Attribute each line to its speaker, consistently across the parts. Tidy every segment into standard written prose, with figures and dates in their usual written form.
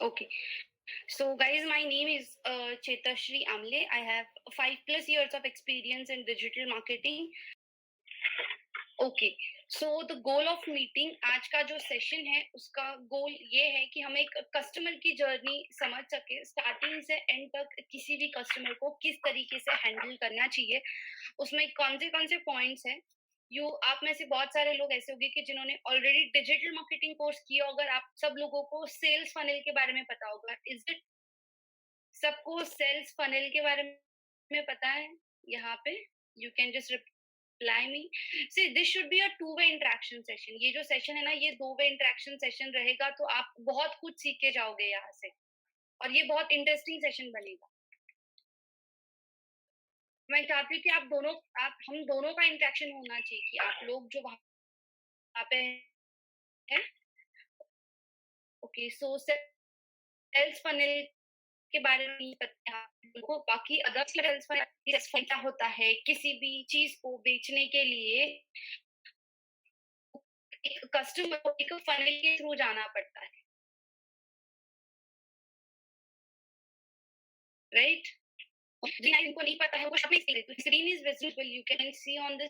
Speaker 1: Okay. So, guys, my name is Chetashri Amle. I have 5+ years of experience in digital marketing. Okay, so the goal of meeting, आज का जो session है उसका गोल ये है कि हम एक कस्टमर की जर्नी समझ सके, स्टार्टिंग से एंड तक किसी भी कस्टमर को किस तरीके से हैंडल करना चाहिए, उसमें कौन से पॉइंट्स हैं। यू आप में से बहुत सारे लोग ऐसे होंगे कि जिन्होंने ऑलरेडी डिजिटल मार्केटिंग कोर्स किया होगा। आप सब लोगों को सेल्स फनल के बारे में पता होगा। Is it? सबको सेल्स फनल के बारे में पता है यहाँ पे? You can just reply me. See, this should be a two way interaction session. ये जो सेशन है ना, ये 2 वे इंटरेक्शन सेशन रहेगा, तो आप बहुत कुछ सीख के जाओगे यहाँ से, और ये बहुत इंटरेस्टिंग सेशन बनेगा। मैं चाहती हूँ कि आप हम दोनों का इंटरेक्शन होना चाहिए, कि आप लोग जो वहाँ पे हैं। ओके, सो सेल्स फनल के बारे में नहीं पता उनको, बाकी अदर सेल्स फनल क्या होता है, किसी भी चीज को बेचने के लिए एक कस्टमर को एक फनल के थ्रू जाना पड़ता है, राइट? जिनको नहीं पता है वो screen is visible, you can see on the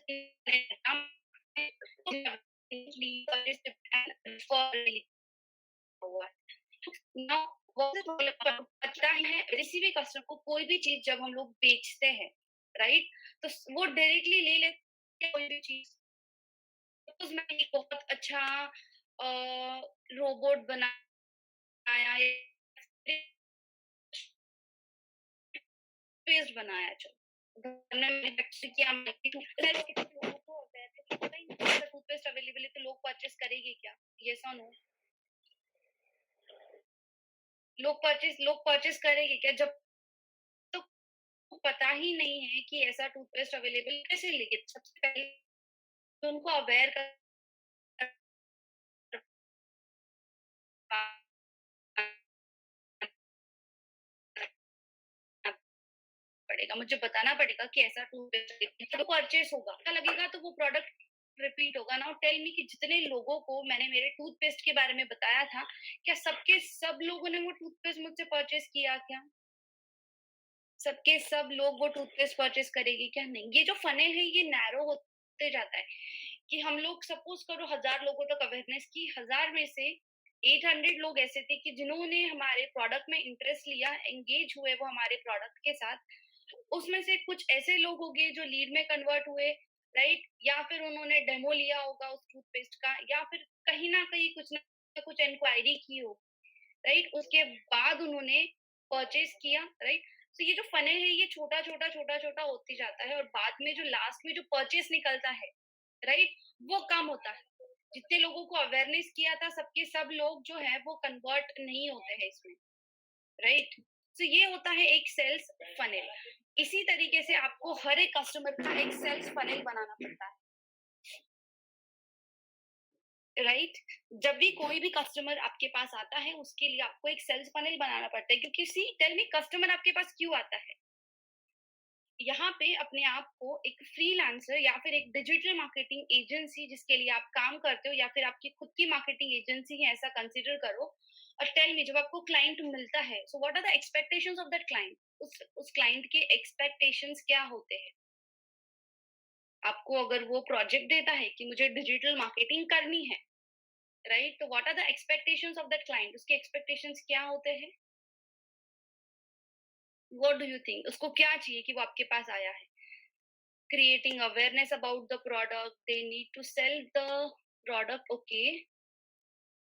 Speaker 1: पता है किसी भी कस्टमर को कोई भी चीज जब हम लोग बेचते हैं, राइट, तो वो डायरेक्टली ले लेते हैं कोई भी चीज। सपोज मैंने एक बहुत अच्छा रोबोट बनाया, पेस्ट बनाया, चलो हमने मैन्युफैक्चर किया, टूथपेस्ट अवेलेबल है तो लोग परचेस करेंगे क्या? यस और नो? लोग परचेस करेंगे क्या जब तो पता ही नहीं है कि ऐसा टूथपेस्ट अवेलेबल कैसे लेंगे? सबसे पहले तो उनको अवेयर पड़ेगा, मुझे बताना पड़ेगा कि ऐसा टूथपेस्ट तो परचेस होगा, अच्छा लगेगा तो वो प्रोडक्ट रिपीट होगा। नाउ टेल मी कि जितने लोगों को मैंने मेरे टूथपेस्ट के बारे में बताया था, क्या सबके सब लोगों ने वो टूथपेस्ट मुझसे परचेस किया क्या? सबके सब लोग वो टूथपेस्ट परचेस करेंगे क्या? नहीं। ये जो फनेल है ये नैरो होते जाता है, कि हम लोग सपोज करो 1000 लोगों तक अवेयरनेस की, 1000 में से 800 लोग ऐसे थे कि जिन्होंने हमारे प्रोडक्ट में इंटरेस्ट लिया, एंगेज हुए वो हमारे प्रोडक्ट के साथ। उसमें से कुछ ऐसे लोग होंगे जो लीड में कन्वर्ट हुए, राइट, या फिर उन्होंने डेमो लिया होगा उस टूथपेस्ट का, या फिर कहीं ना कहीं कुछ ना कुछ इंक्वायरी की हो, राइट, उसके बाद उन्होंने परचेज किया, राइट। तो ये जो फनेल है ये छोटा छोटा होती जाता है, और बाद में जो लास्ट में जो परचेस निकलता है, राइट, वो कम होता है। जितने लोगों को अवेयरनेस किया था सबके सब लोग जो है वो कन्वर्ट नहीं होते हैं इसमें, राइट। तो ये होता है एक सेल्स फनेल। इसी तरीके से आपको हर एक कस्टमर का एक सेल्स फनेल बनाना पड़ता है, राइट। जब भी कोई भी कस्टमर आपके पास आता है उसके लिए आपको एक सेल्स फनेल बनाना पड़ता है, क्योंकि सी टेल मी, कस्टमर आपके पास क्यों आता है? यहाँ पे अपने आप को एक फ्रीलांसर या फिर एक डिजिटल मार्केटिंग एजेंसी जिसके लिए आप काम करते हो, या फिर आपकी खुद की मार्केटिंग एजेंसी है, ऐसा कंसीडर करो। और टेल मी, जब आपको क्लाइंट मिलता है, so what are the expectations of that client? उस क्लाइंट के एक्सपेक्टेशंस क्या होते हैं? आपको अगर वो प्रोजेक्ट देता है कि मुझे डिजिटल मार्केटिंग करनी है, राइट, तो what are the expectations of that client? उसके एक्सपेक्टेशंस क्या होते हैं? व्हाट डू यू थिंक, उसको क्या चाहिए कि वो आपके पास आया है? Creating awareness about the product, they need to sell the product, okay.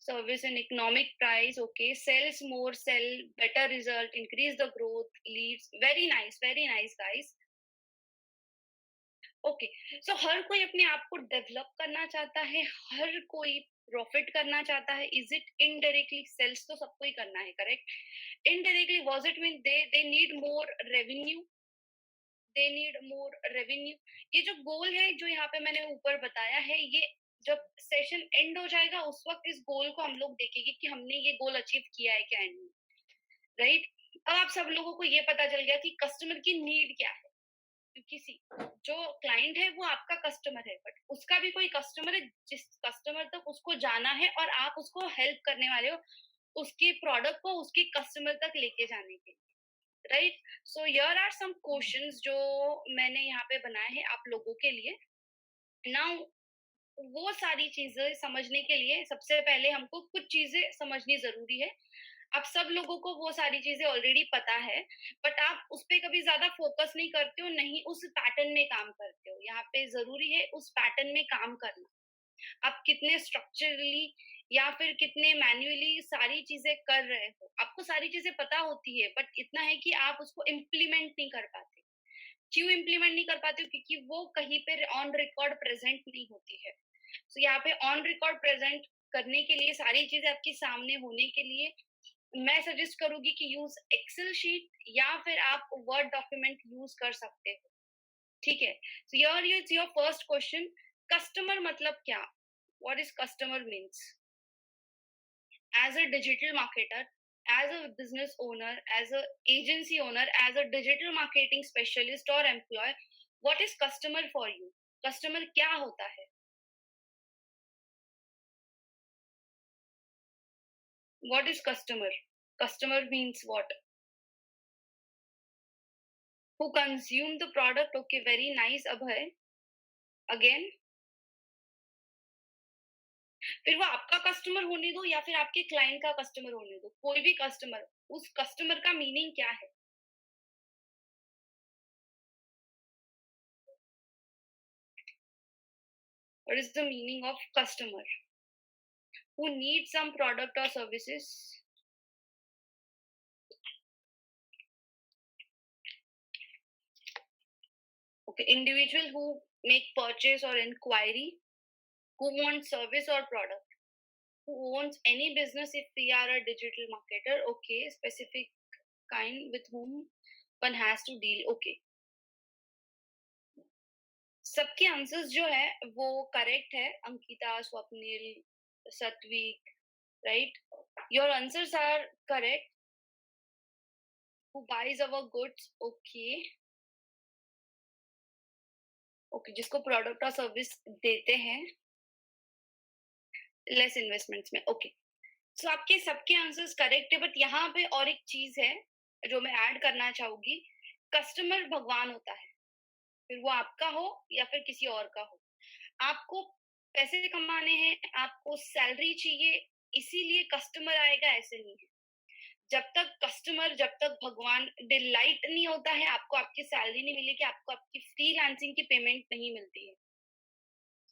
Speaker 1: Service and economic price, okay. Sells more, sell better result, increase the growth, leads. Very nice guys. Okay, so हर कोई अपने आप को develop करना चाहता है, हर कोई profit करना चाहता है। Is it indirectly? सेल्स तो सबको ही करना है, correct. Indirectly was it mean they need more revenue, they need more revenue. ये जो गोल है जो यहाँ पे मैंने ऊपर बताया है, ये जब सेशन एंड हो जाएगा उस वक्त इस गोल को हम लोग देखेंगे कि हमने ये गोल अचीव किया है क्या एंड में, राइट। अब आप सब लोगों को ये पता चल गया कि कस्टमर की नीड क्या है, क्योंकि सी, जो क्लाइंट है वो आपका कस्टमर है, बट उसका भी कोई कस्टमर है जिस कस्टमर तक उसको जाना है और आप उसको हेल्प करने वाले हो। उसके प्रोडक्ट को उसके कस्टमर तक लेके जाने के लिए, right? So here are some questions जो मैंने यहाँ पे बनाए हैं आप लोगों के लिए। नाउ वो सारी चीजें समझने के लिए सबसे पहले हमको कुछ चीजें समझनी जरूरी है। आप सब लोगों को वो सारी चीजें ऑलरेडी पता है, बट आप उस पे कभी ज्यादा फोकस नहीं करते हो, नहीं उस पैटर्न में काम करते हो। यहाँ पे जरूरी है उस पैटर्न में काम करना। आप कितने स्ट्रक्चरली या फिर कितने मैन्युअली सारी चीजें कर रहे हो, आपको सारी चीजें पता होती है, बट इतना है कि आप उसको इम्प्लीमेंट नहीं कर पाते। क्यों इम्प्लीमेंट नहीं कर पाते हो? क्योंकि वो कहीं पे ऑन रिकॉर्ड प्रेजेंट नहीं होती है। तो यहाँ पे ऑन रिकॉर्ड प्रेजेंट करने के लिए, सारी चीजें आपके सामने होने के लिए, मैं सजेस्ट करूंगी कि यूज एक्सेल शीट या फिर आप वर्ड डॉक्यूमेंट यूज कर सकते हो। ठीक है? So here is your first question, customer मतलब क्या? What is customer means? As a digital marketer, as a business owner, as a agency owner, as a digital marketing specialist or employee, what is customer for you? Customer क्या होता है? What is customer? Customer means what? Who consume the product? Okay, very nice, Abhay. Again, फिर वो आपका customer होने दो या फिर आपके क्लाइंट का कस्टमर होने दो, कोई भी कस्टमर, उस कस्टमर का मीनिंग क्या है? What is the meaning of customer? Who needs some product or services? Okay, individual who make purchase or inquiry, who wants service or product, who owns any business if we are a digital marketer. Okay, specific kind with whom one has to deal. Okay, सबके answers जो है वो correct है। Ankita, Swapnil, Satvik, right? Your answers are correct. who buys our goods? Okay, okay, जिसको product और service देते हैं less investments में। ओके, सो आपके सबके आंसर्स करेक्ट है, बट यहाँ पे और एक चीज है जो मैं ऐड करना चाहूंगी। कस्टमर भगवान होता है, फिर वो आपका हो या फिर किसी और का हो। आपको पैसे कमाने हैं, आपको सैलरी चाहिए, इसीलिए कस्टमर आएगा, ऐसे नहीं है। जब तक भगवान डिलाइट नहीं होता है, आपको आपकी सैलरी नहीं मिलेगी, आपको आपकी फ्रीलांसिंग की पेमेंट नहीं मिलती है।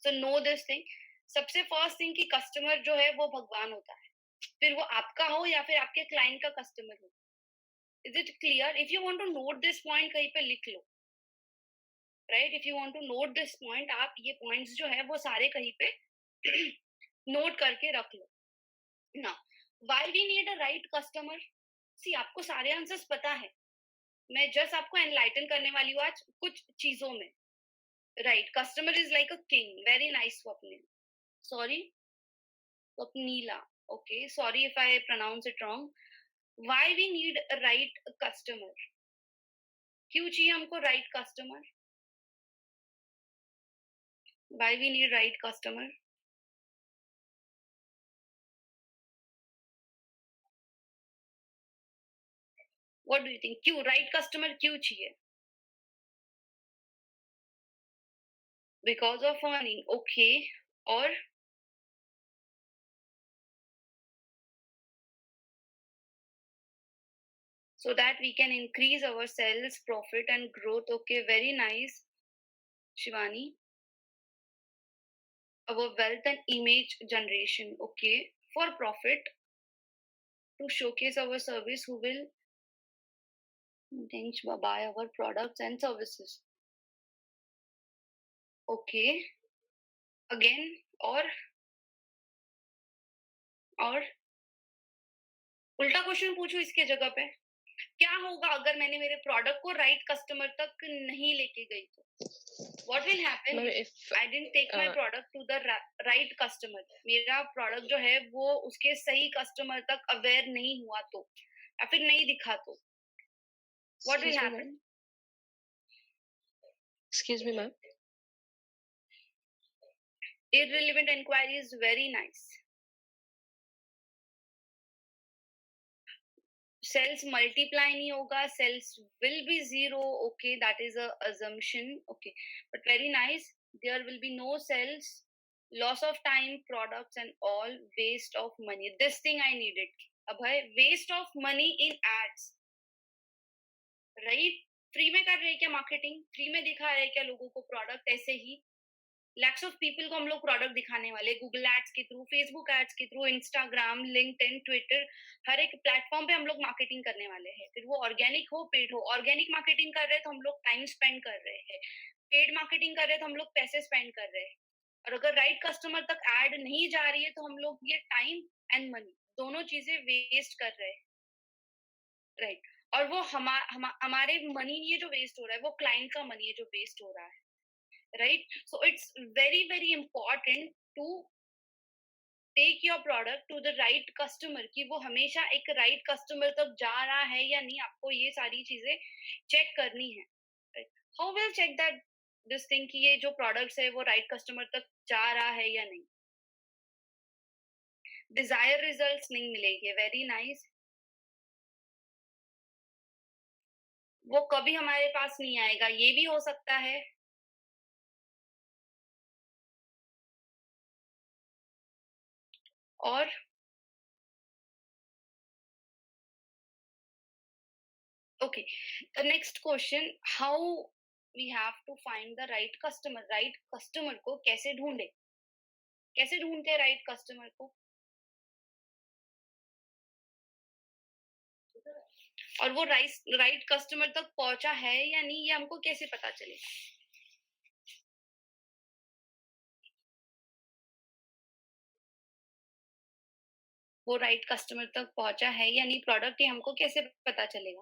Speaker 1: So no this thing. सबसे फर्स्ट थिंग कि कस्टमर जो है वो भगवान होता है, फिर वो आपका हो या फिर आपके क्लाइंट का कस्टमर हो। Is it clear? If you want to note this point कहीं पे लिख लो, right? If you want to note this point, आप ये पॉइंट्स जो है वो सारे कहीं पे नोट करके रख लो ना। Why we need a right customer? See, आपको सारे आंसर्स पता है, मैं जस्ट आपको एनलाइटन करने वाली हूँ आज कुछ चीजों में। Right, customer is like a king. Very nice Swapnil, sorry Swapnila, okay, sorry if I pronounce it wrong. Why we need right customer? क्यों चाहिए हमको right customer? Why we need right customer? What do you think, क्यों right customer क्यों चाहिए? Because of earning, okay. और so that we can increase our sales, profit and growth. Okay, very nice, Shivani. Our wealth and image generation. Okay, for profit, to showcase our service, who will then buy our products and services. Okay, again, और उल्टा question पूछू इसके जगह पे, क्या होगा अगर मैंने मेरे प्रोडक्ट को राइट कस्टमर तक नहीं लेके गई तो? What will happen if I didn't take my product to the right customer? मेरा प्रोडक्ट जो है वो उसके सही कस्टमर तक अवेयर नहीं हुआ तो, या फिर नहीं दिखा तो, what will happen?
Speaker 2: Excuse me, ma'am.
Speaker 1: Irrelevant inquiry is very nice. Sales multiply नहीं होगा, sales will be zero. Okay, that is a assumption. Okay, but very nice. There will be no sales, loss of time, products and all, waste of money. This thing I needed. Abhay, waste of money in ads, right? Free में कर रहे हैं क्या marketing? Free में दिखा रहे हैं क्या लोगों को प्रोडक्ट? ऐसे ही लैक्स ऑफ पीपल को हम लोग प्रोडक्ट दिखाने वाले, गूगल एड्स के थ्रू, फेसबुक एड्स के थ्रू, इंस्टाग्राम, लिंक्डइन, ट्विटर, हर एक प्लेटफॉर्म पे हम लोग मार्केटिंग करने वाले हैं. फिर वो ऑर्गेनिक हो, पेड हो. ऑर्गेनिक मार्केटिंग कर रहे हैं तो हम लोग टाइम स्पेंड कर रहे हैं, पेड मार्केटिंग कर रहे हैं तो हम लोग पैसे स्पेंड कर रहे हैं. और अगर राइट कस्टमर तक एड नहीं जा रही है तो हम लोग ये टाइम एंड मनी दोनों चीजें वेस्ट कर रहे हैं, राइट? और वो हमारे मनी ये जो वेस्ट हो रहा है वो क्लाइंट का मनी है जो वेस्ट हो रहा है, right? So it's very very important to take your product to the right customer, कि वो हमेशा एक right customer तक जा रहा है या नहीं. आपको ये सारी चीजें चेक करनी है, right? How will check that this thing कि ये जो products है वो right customer तक जा रहा है या नहीं? Desired results नहीं मिलेंगे. Very nice. वो कभी हमारे पास नहीं आएगा, ये भी हो सकता है. और okay, the next question, how we have to find the right customer. Right customer को कैसे ढूंढे? कैसे ढूंढते हैं right customer को? और वो right customer तक पहुंचा है या नहीं, ये हमको कैसे पता चलेगा? वो right customer तक पहुंचा है या नहीं प्रोडक्ट, ये हमको कैसे पता चलेगा?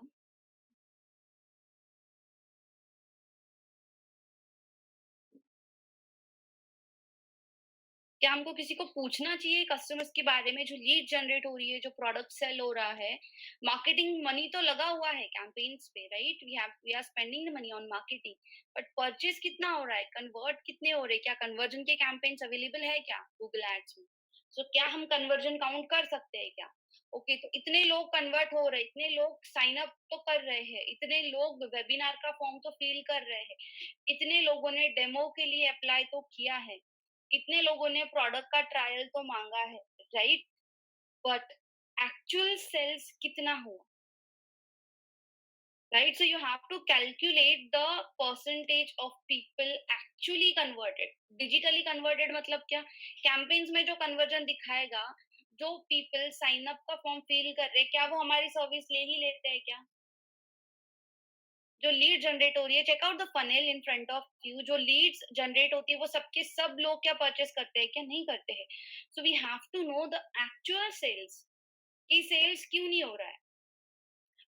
Speaker 1: क्या हमको किसी को पूछना चाहिए कस्टमर्स के बारे में, जो लीड जनरेट हो रही है, जो प्रोडक्ट सेल हो रहा है? मार्केटिंग मनी तो लगा हुआ है कैंपेन्स पे, राइट? We are spending the money on marketing, but purchase कितना हो रहा है, कन्वर्ट कितने हो रहे हैं, क्या कन्वर्जन के कैंपेन्स अवेलेबल है क्या गूगल एड्स में? सो क्या हम कन्वर्जन काउंट कर सकते हैं क्या? ओके, तो इतने लोग कन्वर्ट हो रहे हैं, इतने लोग साइन अप तो कर रहे हैं, इतने लोग वेबिनार का फॉर्म तो फिल कर रहे हैं, इतने लोगों ने डेमो के लिए अप्लाई तो किया है, कितने लोगों ने प्रोडक्ट का ट्रायल तो मांगा है, राइट? बट एक्चुअल सेल्स कितना हुआ, right? So you have to calculate the percentage of people actually converted. Digitally converted मतलब क्या? कैंपेन्स में जो कन्वर्जन दिखाएगा, जो पीपल साइन अप का फॉर्म फिल कर रहे हैं, क्या वो हमारी सर्विस ले ही लेते हैं क्या? जो लीड जनरेट हो रही है, check out the funnel in front of you. जो लीड्स जनरेट होती है वो सबके सब लोग क्या परचेस करते हैं क्या? नहीं करते हैं. So we have to know the actual sales, कि सेल्स क्यों नहीं हो रहा है.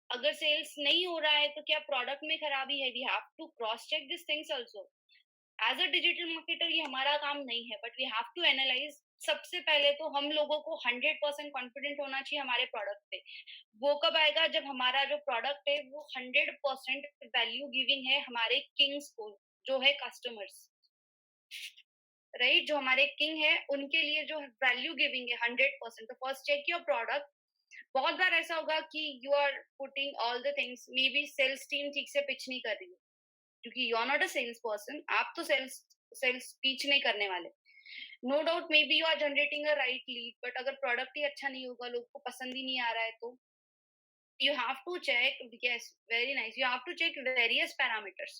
Speaker 1: अगर सेल्स नहीं हो रहा है तो क्या प्रोडक्ट में खराबी है? We have to cross check this things also. As a digital marketer ये हमारा काम नहीं है, but we have to analyse. सबसे पहले तो हम लोगों को 100% कॉन्फिडेंट होना चाहिए हमारे प्रोडक्ट पे. वो कब आएगा? जब हमारा जो प्रोडक्ट है वो 100% वैल्यू गिविंग है हमारे किंग्स को, जो है कस्टमर्स, राइट? जो हमारे किंग है उनके लिए जो वैल्यू गिविंग है 100%. तो फर्स्ट चेक योर प्रोडक्ट. बहुत बार ऐसा होगा कि you are putting all the things, maybe sales team ठीक से पिच नहीं कर रही है, क्योंकि you are not a sales person. आप तो सेल्स सेल्स पिच नहीं करने वाले. No doubt maybe you are generating a right lead, but अगर प्रोडक्ट ही अच्छा नहीं होगा, लोग को पसंद ही नहीं आ रहा है, तो you have to check. Yes, very nice. You have to check various parameters.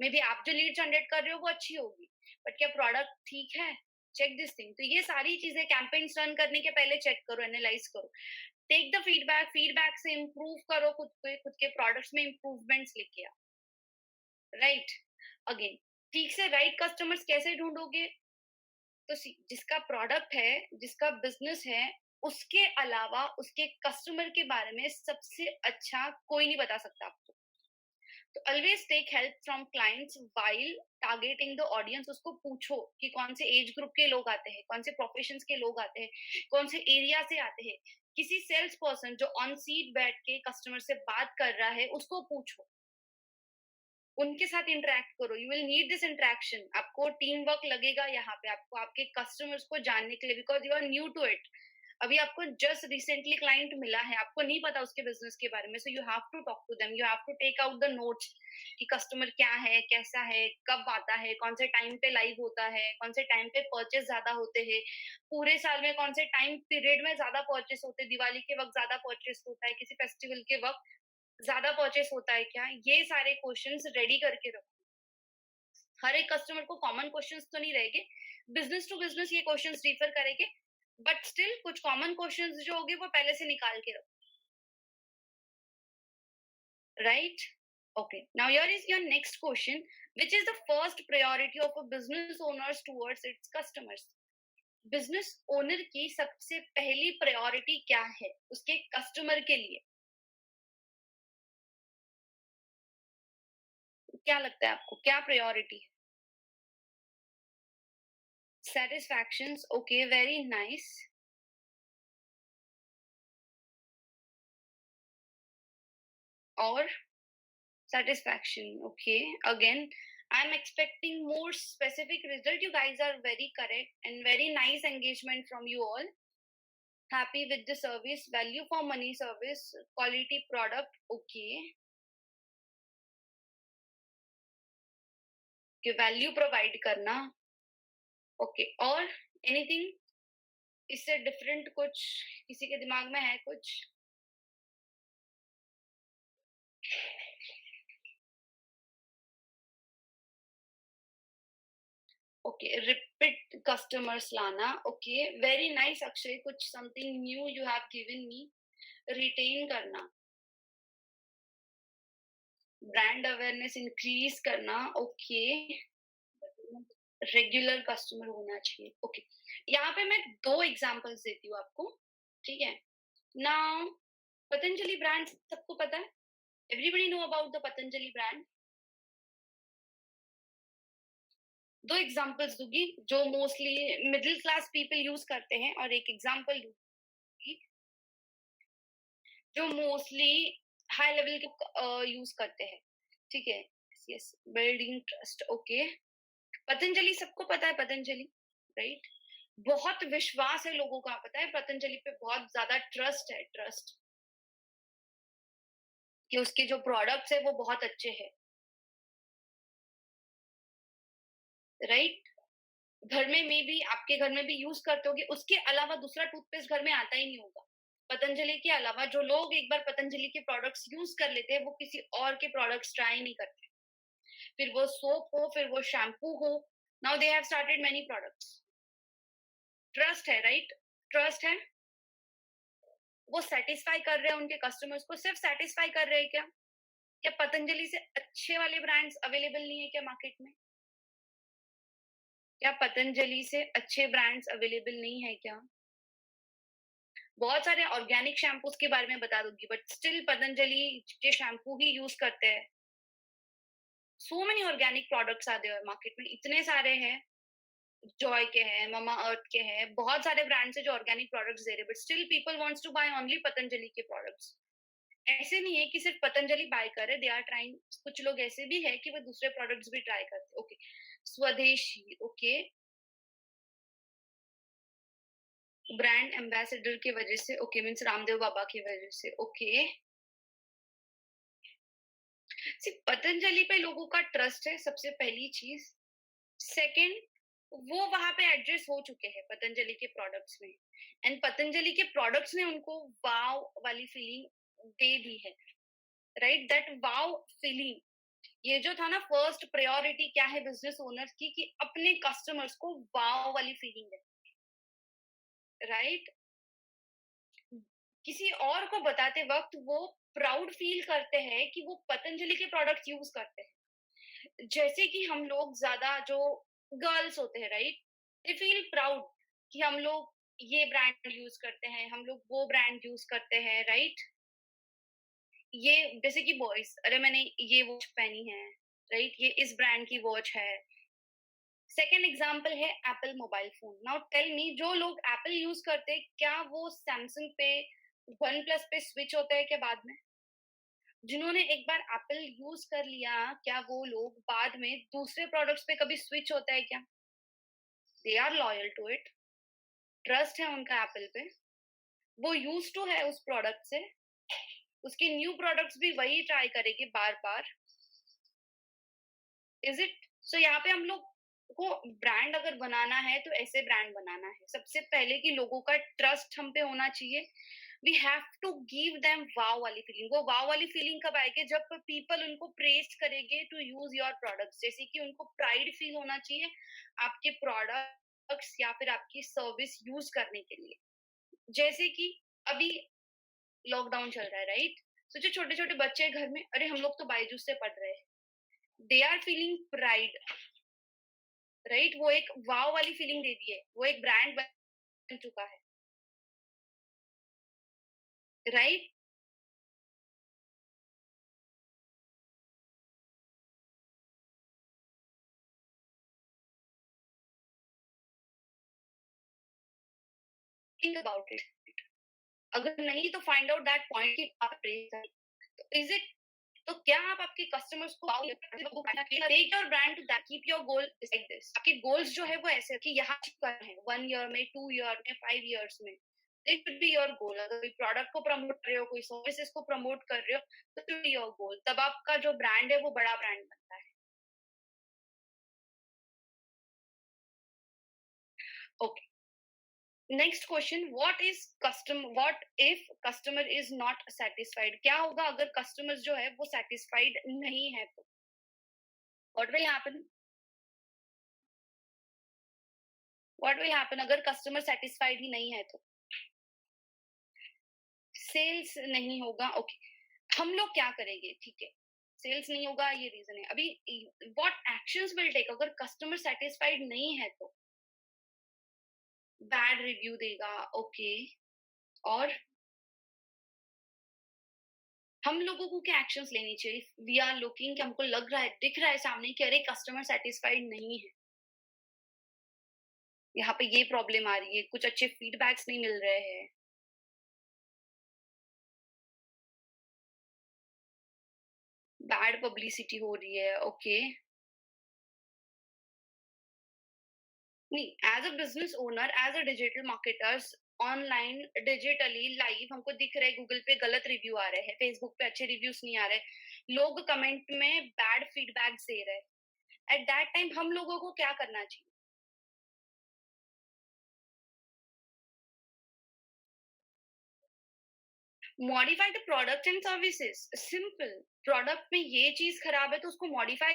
Speaker 1: May be आप जो लीड जनरेट कर रहे हो वो अच्छी होगी, बट क्या प्रोडक्ट ठीक है? Check this thing. तो ये सारी चीजें कैंपेन्स रन करने के पहले चेक करो, एनालाइज करो. टेक द फीडबैक, फीडबैक से इम्प्रूव करो खुद के प्रोडक्ट्स में इम्प्रूवमेंट्स लेके आओ, राइट? अगेन, ठीक से राइट कस्टमर्स कैसे ढूंढोगे? तो जिसका प्रोडक्ट है, जिसका बिजनेस है, उसके अलावा उसके कस्टमर के बारे में सबसे अच्छा कोई नहीं बता सकता आपको. तो always take help from clients while targeting the audience. उसको पूछो कि कौन से एज ग्रुप के लोग आते हैं, कौन से प्रोफेशंस के लोग आते हैं, कौन से एरिया से आते हैं. किसी सेल्स पर्सन जो ऑन सीट बैठ के कस्टमर से बात कर रहा है उसको पूछो, उनके साथ इंटरेक्ट करो. You will need this interaction. आपको टीम वर्क लगेगा यहाँ पे, आपको आपके कस्टमर्स को जानने के लिए, because you are new to it. अभी आपको जस्ट रिसेंटली क्लाइंट मिला है, आपको नहीं पता उसके बिजनेस के बारे में, so you have to talk to them, you have to take out the notes कि कस्टमर क्या है, कैसा है, कब आता है, कौन से टाइम पे लाइव होता है, कौन से टाइम पे परचेस ज्यादा होते हैं, पूरे साल में कौन से टाइम पीरियड में ज्यादा परचेस होते हैं, दिवाली के वक्त ज्यादा परचेस होता है, किसी फेस्टिवल के वक्त ज्यादा परचेस होता है क्या, ये सारे क्वेश्चंस रेडी करके रखो। हर एक कस्टमर को कॉमन क्वेश्चंस तो नहीं रहेंगे, बिजनेस टू बिजनेस ये क्वेश्चंस डिफर करेंगे, बट स्टिल कुछ कॉमन क्वेश्चंस जो होंगे वो पहले से निकाल के रखो, right? Okay, now here is your next question, which is the first priority of a business owners towards its customers? Business owner की सबसे पहली प्रायोरिटी क्या है उसके कस्टमर के लिए? क्या लगता है आपको, क्या प्रायोरिटी है? सेटिस्फैक्शंस, ओके, वेरी नाइस। और satisfaction, okay, again I'm expecting more specific result. You guys are very correct and very nice engagement from you all. Happy with the service, value for money service, quality product, okay, कि value provide करना, okay, और anything इससे different कुछ किसी के दिमाग में है कुछ? ओके, रिपीट कस्टमर्स लाना, ओके, वेरी नाइस अक्षय, कुछ something new you have given me. Retain करना, ब्रांड अवेयरनेस इंक्रीज करना, ओके, रेगुलर कस्टमर होना चाहिए, ओके। यहाँ पे मैं दो एग्जांपल्स देती हूँ आपको, ठीक है ना? पतंजलि ब्रांड सबको पता है, everybody know about the Patanjali brand. दो एग्जांपल्स दूंगी जो mostly middle class people use करते हैं, और एक एग्जांपल दूंगी जो मोस्टली हाई लेवल के यूज करते हैं, ठीक है? Yes, building trust, okay. Patanjali सबको पता है, पतंजलि, राइट? बहुत विश्वास है लोगों का, पता है पतंजलि पे बहुत ज्यादा ट्रस्ट है, ट्रस्ट कि उसके जो प्रोडक्ट्स है वो बहुत अच्छे हैं, राइट? घर में भी आपके घर में भी यूज करते होगे, उसके अलावा दूसरा टूथपेस्ट घर में आता ही नहीं होगा। पतंजलि के अलावा जो लोग एक बार पतंजलि के प्रोडक्ट्स यूज कर लेते हैं वो किसी और के प्रोडक्ट्स ट्राई नहीं करते, फिर वो सोप हो, फिर वो शैम्पू हो, now they have started many products. Trust है, राइट? ट्रस्ट है, वो सेटिस्फाई कर रहे हैं उनके कस्टमर्स को। सिर्फ सेटिस्फाई कर रहे हैं क्या? क्या पतंजलि से अच्छे वाले ब्रांड्स अवेलेबल नहीं है क्या मार्केट में? क्या पतंजलि से अच्छे ब्रांड्स अवेलेबल नहीं है क्या? बहुत सारे ऑर्गेनिक शैम्पूज के बारे में बता दूंगी, बट स्टिल पतंजलि के शैम्पू ही यूज करते हैं। सो मेनी ऑर्गेनिक प्रोडक्ट्स आते हैं मार्केट में, इतने सारे हैं, जॉय के हैं, ममा अर्थ के हैं, बहुत सारे ब्रांड्स है जो ऑर्गेनिक प्रोडक्ट्स दे रहे हैं, but still people wants to buy only Patanjali के प्रोडक्ट्स। ऐसे नहीं है कि सिर्फ पतंजलि बाय करे, दे आर ट्राइंग, कुछ लोग ऐसे भी है कि वो दूसरे प्रोडक्ट्स भी ट्राई करते, ओके। स्वदेशी, ओके, ब्रांड एम्बेसडर की वजह से, ओके, मीन्स रामदेव बाबा की वजह से, ओके। सिर्फ पतंजलि पे लोगों का ट्रस्ट है, सबसे पहली चीज। सेकंड, वो वहां पे एडजस्ट हो चुके हैं पतंजलि के प्रोडक्ट्स में, एंड पतंजलि के प्रोडक्ट्स ने उनको वाव वाली फीलिंग दे दी है, राइट? दैट वाव फीलिंग, ये जो था ना, फर्स्ट प्रायोरिटी क्या है बिजनेस ओनर्स की, कि अपने कस्टमर्स को वाव वाली फीलिंग है, राइट? किसी और को बताते वक्त वो प्राउड फील करते हैं कि वो पतंजलि के प्रोडक्ट यूज करते हैं। जैसे कि हम लोग ज्यादा जो गर्ल्स होते हैं, राइट, दे फील प्राउड कि हम लोग ये ब्रांड यूज करते हैं, हम लोग वो ब्रांड यूज करते हैं, राइट? ये जैसे कि बॉयज, अरे मैंने ये वॉच पहनी है, राइट, ये इस ब्रांड की वॉच है। सेकेंड एग्जाम्पल है Apple mobile phone. Now tell me, जो लोग एप्पल यूज करते हैं क्या वो सैमसंग पे, वन प्लस पे स्विच होते हैं क्या बाद में? जिन्होंने एक बार एप्पल यूज कर लिया, क्या वो लोग बाद में दूसरे प्रोडक्ट्स पे कभी स्विच होता है क्या? They are loyal to it, trust है उनका एप्पल पे, वो यूज टू है उस प्रोडक्ट से, उसके न्यू प्रोडक्ट्स भी वही ट्राई करेंगे बार बार। Is it? सो यहाँ पे हम लोग को ब्रांड अगर बनाना है तो ऐसे ब्रांड बनाना है, सबसे पहले कि लोगों का ट्रस्ट हम पे होना चाहिए। We have to give them wow वाली फीलिंग। वो वाव वाली फीलिंग कब आएगी? जब पीपल उनको प्रेज करेंगे टू यूज योर प्रोडक्ट्स, जैसे कि उनको प्राइड फील होना चाहिए आपके प्रोडक्ट्स या फिर आपकी सर्विस यूज करने के लिए। जैसे कि अभी लॉकडाउन चल रहा है, राइट? सोचो छोटे छोटे बच्चे घर में, अरे हम लोग तो बायजूस से पढ़ रहे हैं, they are feeling pride, right? वो एक वाव वाली फीलिंग देती है, वो एक ब्रांड बन चुका है, राइट? Think about it. अगर नहीं तो फाइंड आउट दैट पॉइंट कि आप तो इज इट? तो क्या आप आपके कस्टमर्स को take your brand to that, keep your goal like this. आपके गोल्स जो है वो ऐसे कि यहाँ करना है 1 ईयर में, 2 ईयर में, 5 ईयर्स में। It should be your goal. अगर कोई प्रोडक्ट को प्रमोट कर रहे हो, कोई सर्विसेज को प्रमोट कर रहे हो, तो शुड बी योर गोल। तब आपका जो ब्रांड है वो बड़ा ब्रांड बनता है। Okay, next question, what if customer is not satisfied? क्या होगा अगर कस्टमर जो है वो सेटिस्फाइड नहीं है तो? What will happen? अगर कस्टमर सेटिस्फाइड ही नहीं है तो? सेल्स नहीं होगा, ओके। हम लोग क्या करेंगे? ठीक है, सेल्स नहीं होगा, ये रीजन है। अभी व्हाट एक्शंस विल टेक अगर कस्टमर सेटिस्फाइड नहीं है तो? बैड रिव्यू देगा, ओके। और हम लोगों को क्या एक्शंस लेनी चाहिए? वी आर लुकिंग कि हमको लग रहा है, दिख रहा है सामने कि अरे कस्टमर सेटिस्फाइड नहीं है, यहाँ पे ये प्रॉब्लम आ रही है, कुछ अच्छे फीडबैक्स नहीं मिल रहे हैं, बैड पब्लिसिटी हो रही है, ओके। नहीं, as a business owner, as a digital marketers, online digitally live हमको दिख रहा है गूगल पे गलत रिव्यू आ रहे हैं, फेसबुक पे अच्छे रिव्यूज नहीं आ रहे, लोग कमेंट में बैड फीडबैक दे रहे हैं। एट दैट टाइम हम लोगों को क्या करना चाहिए? Modify the product and services, simple. Product में ये चीज खराब है तो उसको modify.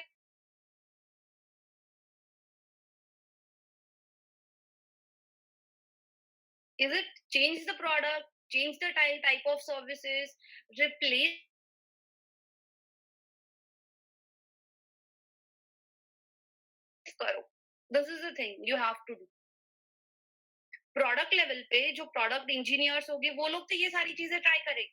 Speaker 1: Is it? Change the product, change the type of services, replace करो। This is the thing you have to do. Product level पे जो प्रोडक्ट इंजीनियर्स होंगे वो लोग तो ये सारी चीजें ट्राई करेंगे,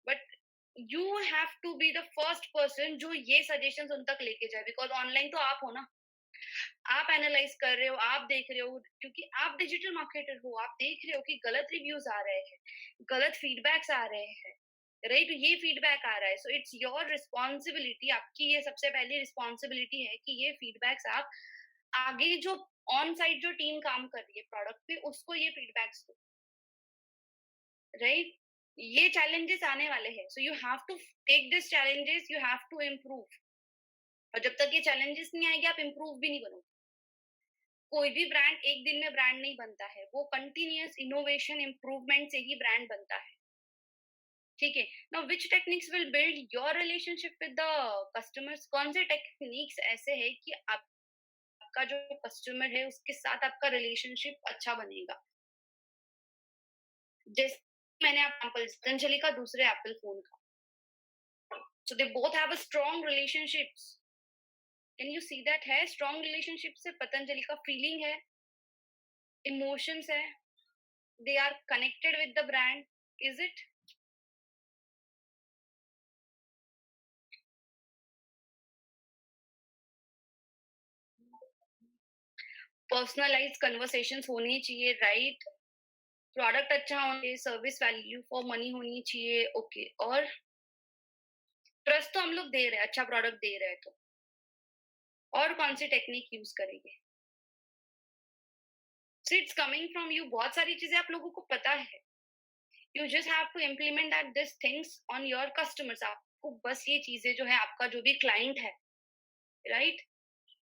Speaker 1: but you have to be the first person जो ये सजेशन उन तक लेके जाए, बिकॉज ऑनलाइन तो आप हो ना, आप एनालाइज कर रहे हो, आप देख रहे हो, क्योंकि आप डिजिटल मार्केटर हो, आप देख रहे हो कि गलत रिव्यूज आ रहे हैं, गलत फीडबैक्स आ रहे हैं, राइट? ये फीडबैक आ रहा है, सो इट्स योर रिस्पॉन्सिबिलिटी, आपकी ये सबसे पहली रिस्पॉन्सिबिलिटी है कि ये फीडबैक्स आप आगे जो ऑन साइट जो टीम काम कर रही है प्रोडक्ट पे उसको ये फीडबैक्स दो, राइट? ये चैलेंजेस आने वाले हैं, so you have to take this challenges, you have to improve. और जब तक ये चैलेंजेस नहीं आएंगे आप इम्प्रूव भी नहीं बनोगे। कोई भी ब्रांड एक दिन में ब्रांड नहीं बनता है, वो कंटिन्यूअस इनोवेशन इम्प्रूवमेंट से ही ब्रांड बनता है। ठीक है, now which techniques will build your relationship with the customers? कौन से टेक्निक्स ऐसे है कि आपका जो कस्टमर है उसके साथ आपका रिलेशनशिप अच्छा बनेगा? जैसे मैंने आप पतंजलि का दूसरे एप्पल फोन का, so they both have a strong relationships. Can you see that? है स्ट्रॉन्ग रिलेशनशिप से पतंजलि का फीलिंग है, इमोशंस है, they are connected with the brand. Is it? Personalised conversations होनी चाहिए, राइट? प्रोडक्ट अच्छा होना चाहिए, सर्विस वैल्यू फॉर मनी होनी चाहिए, ओके। और ट्रस्ट तो हम लोग दे रहे हैं, अच्छा प्रोडक्ट दे रहे हैं तो और कौन सी टेक्निक यूज करेंगे? So it's coming from you, बहुत सारी चीजें आप लोगों को पता है, you just have to implement that this things on your customers. आपको बस ये चीजें जो है, आपका जो भी क्लाइंट है, राइट,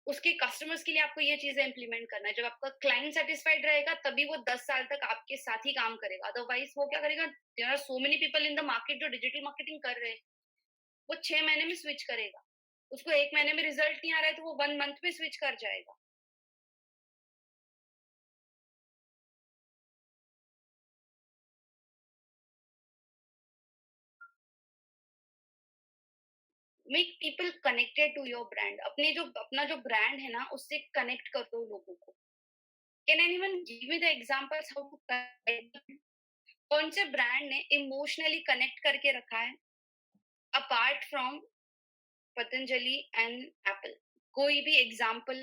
Speaker 1: उसके कस्टमर्स के लिए आपको ये चीजें इंप्लीमेंट करना है। जब आपका क्लाइंट सेटिस्फाइड रहेगा तभी वो 10 साल तक आपके साथ ही काम करेगा। अदरवाइज वो क्या करेगा, there are so many people in the market जो डिजिटल मार्केटिंग कर रहे हैं, वो 6 महीने में स्विच करेगा। उसको 1 महीने में रिजल्ट नहीं आ रहा है तो वो 1 मंथ में स्विच कर जाएगा। Make people connected to your brand. अपना जो ब्रांड है ना, उससे कनेक्ट कर दो लोगों को। Can anyone give me the examples how to connect? कौन से ब्रांड ने इमोशनली कनेक्ट करके रखा है apart from Patanjali and Apple? कोई भी एग्जांपल?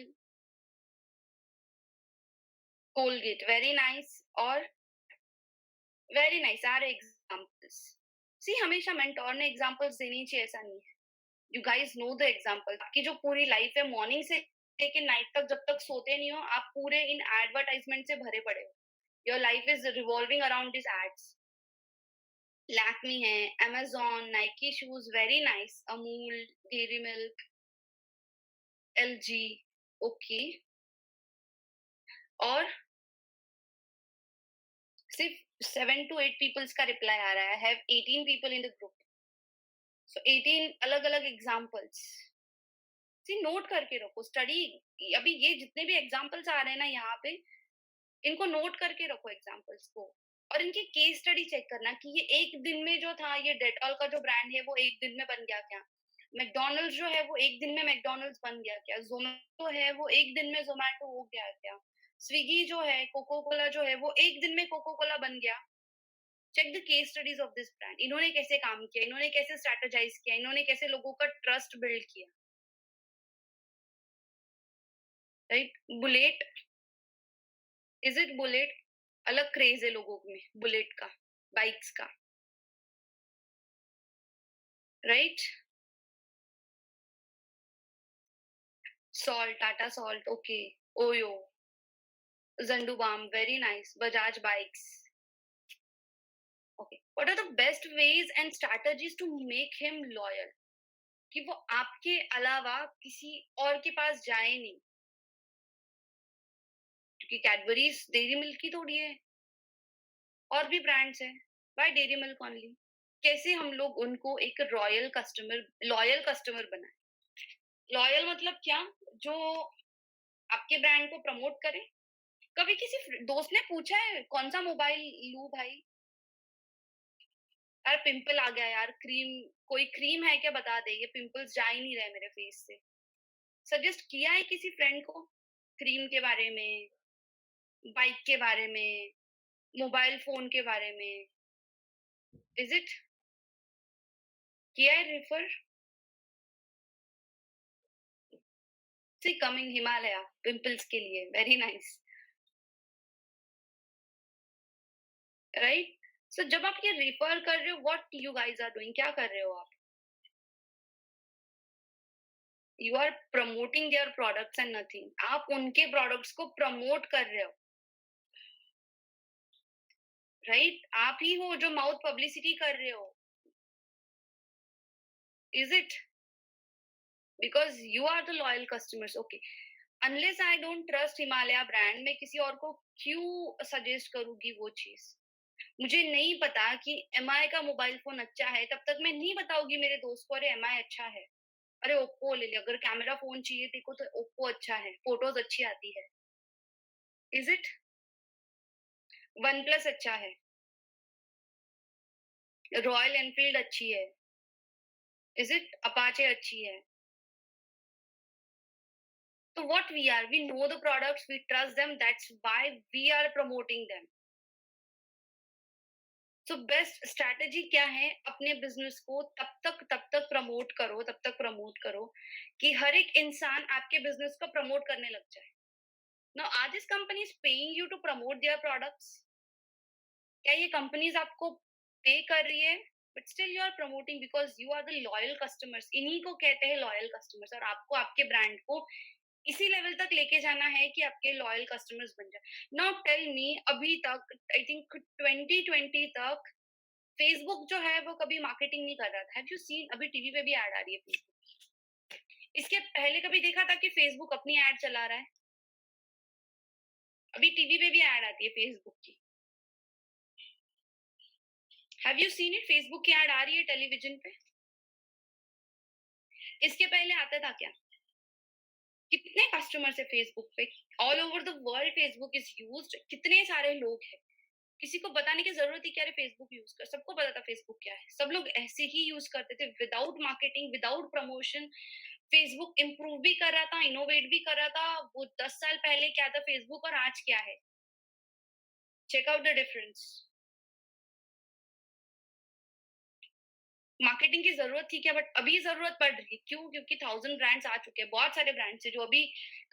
Speaker 1: Colgate, very nice. और very nice are examples. See, हमेशा मेंटोर ने एग्जांपल्स देनी चाहिए, ऐसा नहीं है। You guys know the example. आपकी जो पूरी लाइफ है, मॉर्निंग से लेके नाइट तक, जब तक सोते नहीं हो, आप पूरे इन एडवर्टाइजमेंट से भरे पड़े हो। Your life is revolving around this ads. Lakme है, Amazon, Nike shoes, very nice, Amul, dairy milk, LG, okay. और सिर्फ 7 to 8 पीपल्स का रिप्लाई आ रहा है। Have 18 people in the group, so 18 अलग अलग एग्जांपल्स। सी, नोट करके रखो। स्टडी, अभी ये जितने भी एग्जांपल्स आ रहे हैं ना यहाँ पे, इनको नोट करके रखो एग्जांपल्स को। और इनकी केस स्टडी चेक करना कि ये एक दिन में जो था, ये डेटॉल का जो ब्रांड है वो एक दिन में बन गया क्या? मैकडॉनल्ड्स जो है वो एक दिन में मैकडॉनल्ड्स बन गया क्या? जोमेटो है वो एक दिन में जोमेटो हो गया क्या? स्विगी जो है, कोको कोला जो है, वो एक दिन में कोको कोला बन गया। Check the case studies of this brand. इन्होंने कैसे काम किया, इन्होंने कैसे स्ट्रेटेजाइज किया, इन्होंने कैसे लोगों का ट्रस्ट बिल्ड किया, right? Bullet, is it bullet? अलग क्रेज है लोगों में बुलेट का, बाइक्स का, right? Salt, Tata salt, okay. Oyo, Zandu balm, very nice, Bajaj bikes, okay. What are the best ways and strategies to make him loyal? कि वो आपके अलावा किसी और के पास जाए नहीं, क्योंकि कैडबरीज डेयरी मिल्क की थोड़ी है, और भी ब्रांड्स हैं। Buy Dairy Milk only. कैसे हम लोग उनको एक लॉयल कस्टमर बनाए? लॉयल मतलब क्या? जो आपके ब्रांड को प्रमोट करे। कभी किसी दोस्त ने पूछा है कौन सा मोबाइल लूं भाई? यार पिंपल आ गया यार, कोई क्रीम है क्या, बता दे, ये पिंपल्स जा ही नहीं रहे मेरे फेस से। सजेस्ट किया है किसी फ्रेंड को क्रीम के बारे में, बाइक के बारे में, मोबाइल फोन के बारे में? इज इट किया है रेफर? सी, कमिंग हिमालय पिंपल्स के लिए, वेरी नाइस, राइट? सो जब आप ये रेफर कर रहे हो, what you guys are doing, क्या कर रहे हो आप? You are promoting their products and nothing. आप उनके प्रोडक्ट्स को प्रमोट कर रहे हो, राइट? आप ही हो जो माउथ पब्लिसिटी कर रहे हो। Is it? Because you are the loyal customers, okay. Unless I don't trust Himalaya brand, मैं किसी और को क्यों सजेस्ट करूंगी वो चीज? मुझे नहीं पता कि एमआई का मोबाइल फोन अच्छा है, तब तक मैं नहीं बताऊंगी मेरे दोस्त को, अरे एमआई अच्छा है, अरे ओप्पो ले ले। अगर कैमरा फोन चाहिए देखो तो ओप्पो अच्छा है, फोटोज अच्छी आती है। Is it? वन प्लस अच्छा है, रॉयल एनफील्ड अच्छी है। Is it? अपाचे अच्छी है। So what we know the products, we trust them, that's why we are promoting them. So best strategy क्या है? अपने बिजनेस को तब तक प्रमोट करो कि हर एक इंसान आपके बिजनेस को प्रमोट करने लग जाए। Now are these companies paying you to promote their products? क्या ये कंपनीज आपको पे कर रही है? But still you are promoting because you are the loyal customers. इन्हीं को कहते हैं लॉयल कस्टमर्स। और आपको आपके ब्रांड को इसी लेवल तक लेके जाना है कि आपके लॉयल कस्टमर्स बन जाए। नाउ टेल मी, अभी तक आई थिंक 2020 तक फेसबुक जो है वो कभी मार्केटिंग नहीं कर रहा था। हैव यू सीन, अभी टीवी पे भी ऐड आ रही है फेसबुक। इसके पहले कभी देखा था कि फेसबुक अपनी ऐड चला रहा है? अभी टीवी पे भी ऐड आती है फेसबुक की। Have you seen it? Facebook की ऐड आ रही है टेलीविजन पे। इसके पहले आता था क्या? कितने कस्टमर्स है फेसबुक पे? All over the world Facebook is used. कितने सारे लोग हैं, किसी को बताने की जरूरत ही क्या है फेसबुक यूज कर, सबको पता था फेसबुक क्या है। सब लोग ऐसे ही यूज करते थे without marketing, without promotion. Facebook improve भी कर रहा था, इनोवेट भी कर रहा था। वो 10 साल पहले क्या था फेसबुक और आज क्या है, check out the difference. Marketing की जरूरत थी क्या? बट अभी जरूरत पड़ रही है। क्यों? क्योंकि 1000 ब्रांड्स आ चुके हैं, बहुत सारे ब्रांड्स है जो अभी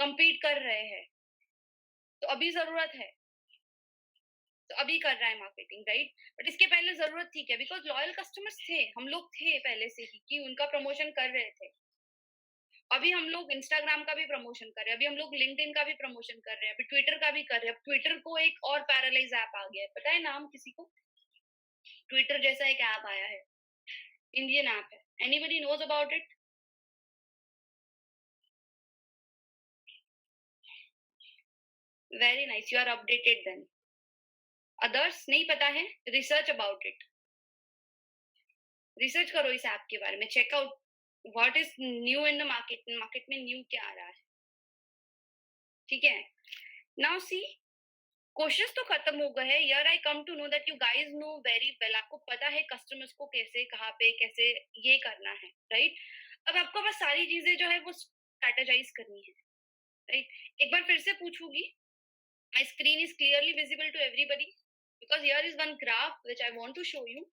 Speaker 1: compete कर रहे हैं, तो अभी जरूरत है, तो अभी कर रहा है मार्केटिंग, राइट? बट इसके पहले जरूरत थी क्या? बिकॉज लॉयल कस्टमर्स थे, हम लोग थे पहले से ही कि उनका प्रमोशन कर रहे थे। अभी हम लोग इंस्टाग्राम का भी प्रमोशन कर रहे हैं, अभी हम लोग लिंक्डइन का भी प्रमोशन कर रहे हैं, अभी ट्विटर का भी कर रहे हैं। ट्विटर को एक और पैरालाइज ऐप आ गया है, पता है नाम किसी को? ट्विटर जैसा एक ऐप आया है, इंडियन ऐप है। Anybody knows about it? Very nice, you are updated then. Others नहीं पता है? रिसर्च अबाउट इट, रिसर्च करो इस ऐप के बारे में, check out what is new in the market, market में न्यू क्या आ रहा है। ठीक है, नाउ सी, क्वेश्चंस तो खत्म हो गए हैं। Here I come to know that you guys know very well, आपको पता है कस्टमर्स को कैसे, कहाँ पे, कैसे ये करना है, राइट? अब आपको बस सारी चीजें जो है वो स्ट्रेटेजाइज करनी है, राइट? एक बार फिर से पूछूंगी, my screen is clearly visible to everybody? Because here is one graph which I want to show you.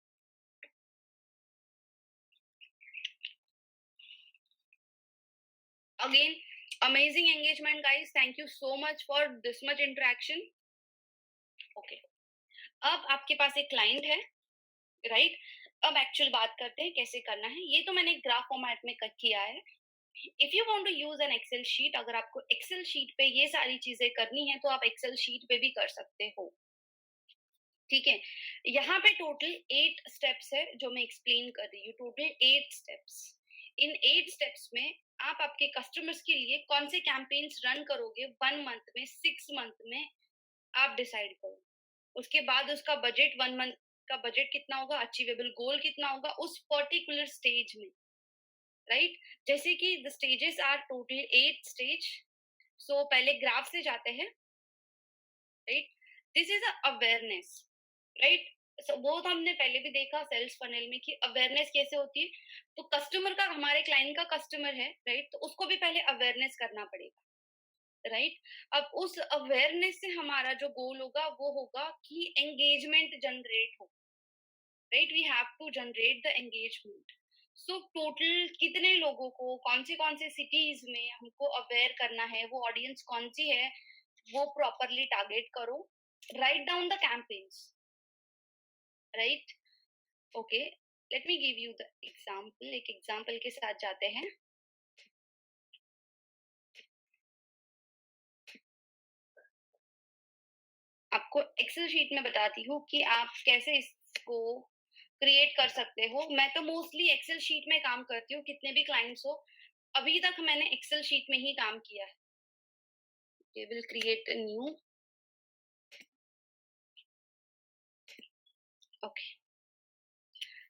Speaker 1: Again, amazing engagement guys, thank you so much for this much interaction. Okay, अब आपके पास एक client है, right? अब actual बात करते हैं कैसे करना है। ये तो मैंने ग्राफ फॉर्मेट में कट किया है। If you want to use an Excel sheet, अगर आपको एक्सेल शीट पे ये सारी चीजें करनी है तो आप एक्सेल शीट पे भी कर सकते हो। ठीक है, यहाँ पे टोटल 8 स्टेप्स है जो मैं एक्सप्लेन कर रही हूँ, टोटल 8 स्टेप्स। इन 8 स्टेप्स में आप आपके कस्टमर्स के लिए कौन से कैंपेन्स रन करोगे 1 मंथ में, 6 मंथ में, आप डिसाइड करो। उसके बाद उसका बजट, 1 मंथ का बजट कितना होगा, अचीवेबल गोल कितना होगा उस पर्टिकुलर स्टेज में, राइट? जैसे कि the stages are total 8 stage. So पहले ग्राफ से जाते हैं, right? This is awareness, right? So वो तो हमने पहले भी देखा सेल्स फनल में कि अवेयरनेस कैसे होती है। तो कस्टमर का, हमारे क्लाइंट का कस्टमर है, राइट? तो उसको भी पहले अवेयरनेस करना पड़ेगा, राइट? अब उस अवेयरनेस से हमारा जो गोल होगा वो होगा कि एंगेजमेंट जनरेट हो, right? We have to generate the engagement. So total कितने लोगों को कौन से सिटीज में हमको अवेयर करना है, वो ऑडियंस कौन सी है, वो प्रॉपरली टारगेट करो। Write down the campaigns, right? Okay, let me give you the example. एक एग्जाम्पल के साथ जाते हैं। आपको एक्सेल शीट में बताती हूँ कि आप कैसे इसको क्रिएट कर सकते हो। मैं तो मोस्टली एक्सेल शीट में काम करती हूँ, कितने भी क्लाइंट्स हो, अभी तक मैंने एक्सेल शीट में ही काम किया है। We will create a new, okay,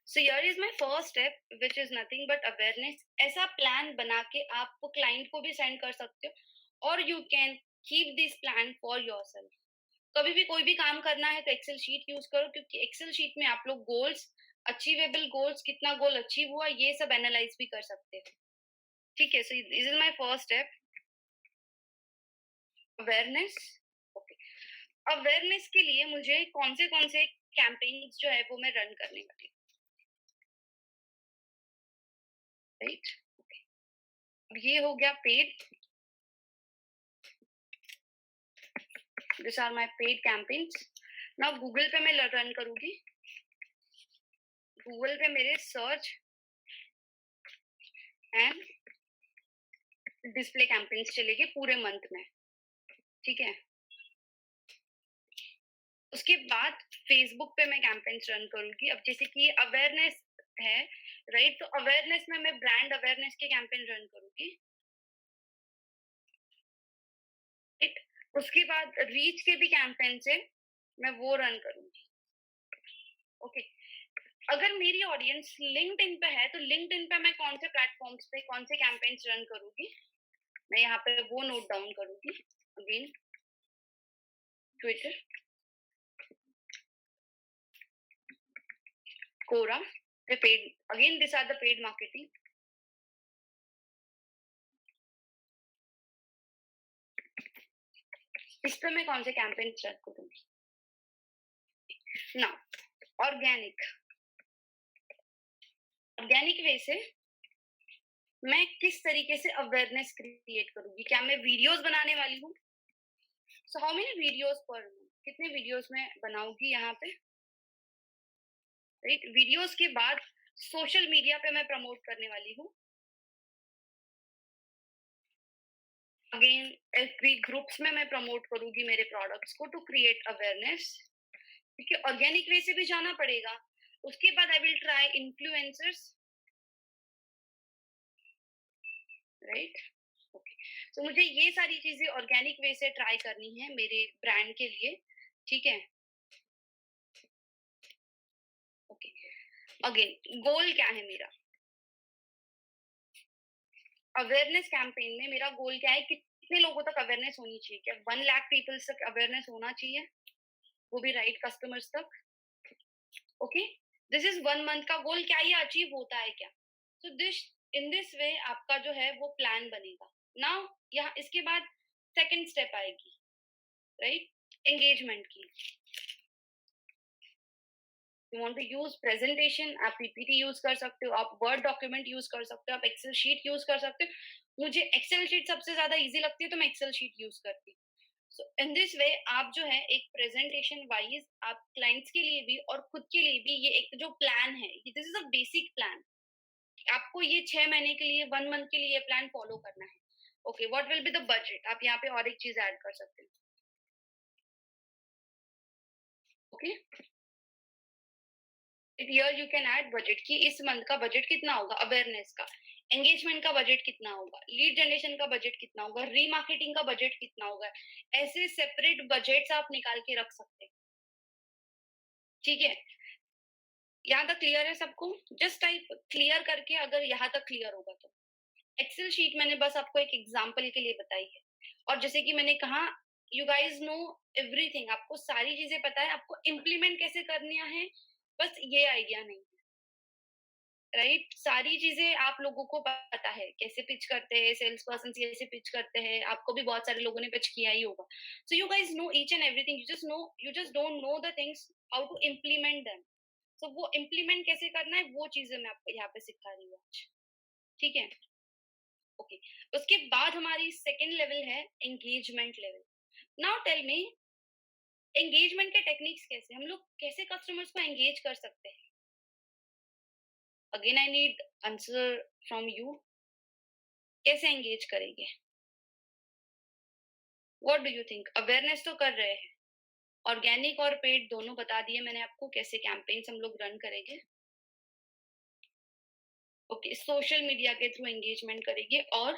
Speaker 1: so here is my first step which is nothing but awareness। ऐसा प्लान बना के आप क्लाइंट को भी सेंड कर सकते हो और you can keep this plan for yourself। कभी भी कोई भी काम करना है तो एक्सेल शीट यूज करो, क्योंकि एक्सेल शीट में आप लोग गोल्स, अचीवेबल गोल्स, कितना गोल अचीव हुआ ये सब एनालाइज भी कर सकते हैं। ठीक है, सो this is my first step, awareness. Okay, awareness के लिए मुझे कौन से कैंपेन्स जो है वो मैं रन करने वाली, राइट? ये हो गया paid, this are my paid campaigns. Now Google पे मैं रन करूंगी, गूगल पे मेरे सर्च एंड डिस्प्ले कैंपेन्स चलेगी पूरे मंथ में। ठीक है, उसके बाद फेसबुक पे मैं कैंपेन्स रन करूंगी। अब जैसे कि अवेयरनेस है, राइट, तो अवेयरनेस में मैं ब्रांड अवेयरनेस के कैंपेन रन करूंगी, राइट। उसके बाद रीच के भी कैंपेन से मैं वो रन करूंगी, ओके। अगर मेरी ऑडियंस लिंक्डइन पे है तो लिंक्डइन पे मैं कौन से प्लेटफॉर्म्स पे कौन से कैंपेन्स रन करूंगी, मैं यहाँ पे वो नोट डाउन करूंगी। Again Twitter, Quora, the paid, again these are the paid marketing, इस पे मैं कौन से कैंपेन रन करूंगी। ना ऑर्गेनिक, ऑर्गेनिक वे से मैं किस तरीके से अवेयरनेस क्रिएट करूंगी, क्या मैं वीडियोस बनाने वाली हूँ। सो हाउ मेनी वीडियोस पर, कितने वीडियोस में बनाऊंगी यहाँ पे, राइट। वीडियोस के बाद सोशल मीडिया पे मैं प्रमोट करने वाली हूँ। अगेन एफबी ग्रुप्स में मैं प्रमोट करूंगी मेरे प्रोडक्ट्स को टू क्रिएट अवेयरनेस, क्योंकि ऑर्गेनिक वे से भी जाना पड़ेगा। उसके बाद I will try influencers, right, okay. तो मुझे ये सारी चीजें ऑर्गेनिक वे से ट्राई करनी है मेरे ब्रांड के लिए, ठीक है, ओके। अगेन गोल क्या है मेरा, अवेयरनेस कैंपेन में मेरा गोल क्या है, कितने लोगों तक अवेयरनेस होनी चाहिए, क्या 1 लाख पीपल्स तक अवेयरनेस होना चाहिए, वो भी राइट कस्टमर्स तक, ओके। दिस इज 1 मंथ का गोल, क्या ये अचीव होता है क्या। सो दिस, इन दिस वे आपका जो है वो प्लान बनेगा। नाउ यहाँ इसके बाद सेकंड स्टेप आएगी, राइट, एंगेजमेंट की। You want to use presentation, आप पीपीटी यूज कर सकते हो, आप वर्ड डॉक्यूमेंट यूज कर सकते हो, आप एक्सेल शीट यूज कर सकते हो। मुझे एक्सेल शीट सबसे ज्यादा इजी लगती है तो मैं एक्सेल शीट यूज करती हूँ। सो इन दिस वे आप जो है एक प्रेजेंटेशन वाइज आप क्लाइंट्स के लिए भी और खुद के लिए भी ये एक जो प्लान है, this is a basic plan. आपको ये 6 महीने के लिए 1 मंथ के लिए ये प्लान फॉलो करना है, okay. What will be the budget, आप यहाँ पे और एक चीज ऐड कर सकते हो, okay. Here you can add budget की इस मंथ का बजट कितना होगा अवेयरनेस का, एंगेजमेंट का बजट कितना होगा, लीड जनरेशन का बजट कितना होगा, रीमार्केटिंग का बजट कितना होगा। ऐसे सेपरेट बजट्स आप निकाल के रख सकते हैं, ठीक है। यहाँ तक क्लियर है सबको, जस्ट टाइप क्लियर करके अगर यहाँ तक क्लियर होगा तो। एक्सेल शीट मैंने बस आपको एक एग्जांपल के लिए बताई है, और जैसे कि मैंने कहा यू गाइज नो एवरीथिंग, आपको सारी चीजें पता है, आपको इम्प्लीमेंट कैसे करनी है बस ये आइडिया नहीं, राइट। सारी चीजें आप लोगों को पता है, कैसे पिच करते हैं सेल्स पर्सन, कैसे पिच करते हैं, आपको भी बहुत सारे लोगों ने पिच किया ही होगा। So you guys know each and everything, you just don't know the things how to implement them. So वो इम्प्लीमेंट कैसे करना है वो चीजें मैं आपको यहाँ पे सिखा रही हूँ आज, ठीक है, ओके। उसके बाद हमारी सेकेंड लेवल है engagement level. Now tell me, engagement के टेक्निक्स कैसे, हम लोग कैसे कस्टमर्स को एंगेज कर सकते हैं। Again I need answer from you, कैसे एंगेज करेंगे, what do you think. Awareness तो कर रहे हैं, ऑर्गेनिक और पेड दोनों बता दिए मैंने आपको, कैसे कैंपेन्स हम लोग रन करेंगे, ओके। सोशल मीडिया के थ्रू एंगेजमेंट करेंगे, और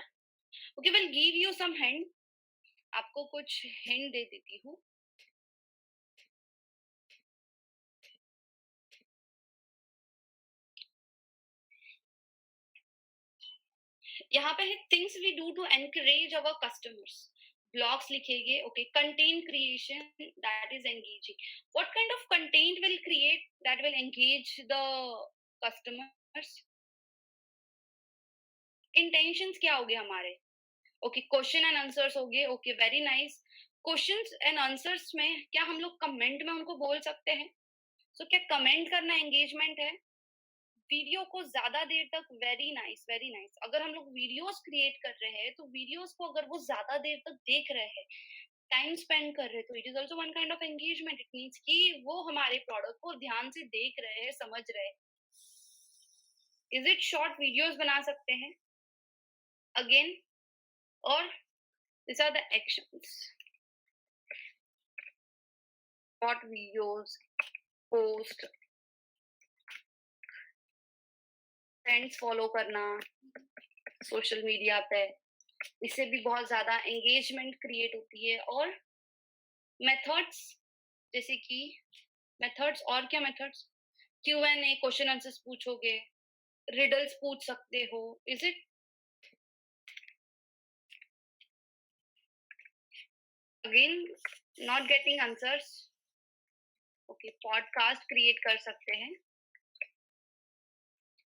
Speaker 1: okay will give you some hint, आपको कुछ हिंट दे देती हूँ। यहाँ पे है things we do to encourage our customers, blogs लिखेंगे, okay. Content creation that is engaging, what kind of content will create that will engage the customers. Intentions क्या हो गए हमारे, ओके। क्वेश्चन एंड आंसर्स हो गए, okay, very nice. Questions and answers में क्या हम लोग कमेंट में उनको बोल सकते हैं, सो क्या कमेंट करना एंगेजमेंट है। वीडियो को ज्यादा देर तक, वेरी नाइस वेरी नाइस, अगर हम लोग वीडियोस क्रिएट कर रहे हैं तो वीडियोस को अगर वो ज्यादा देर तक देख रहे हैं, टाइम स्पेंड कर रहे हैं, तो it is also one kind of engagement. It means कि वो हमारे प्रोडक्ट को ध्यान से देख रहे हैं, समझ रहे हैं। इज इट शॉर्ट वीडियोस बना सकते हैं अगेन, और this are the actions. Short videos, post, trends follow करना सोशल मीडिया पे, इससे भी बहुत ज्यादा एंगेजमेंट क्रिएट होती है। और मेथड्स, जैसे कि मेथड्स, और क्या मेथड्स, Q&A, क्वेश्चन आंसर्स पूछोगे, रिडल्स पूछ सकते हो, is it? Again not getting answers, okay, podcast create कर सकते हैं,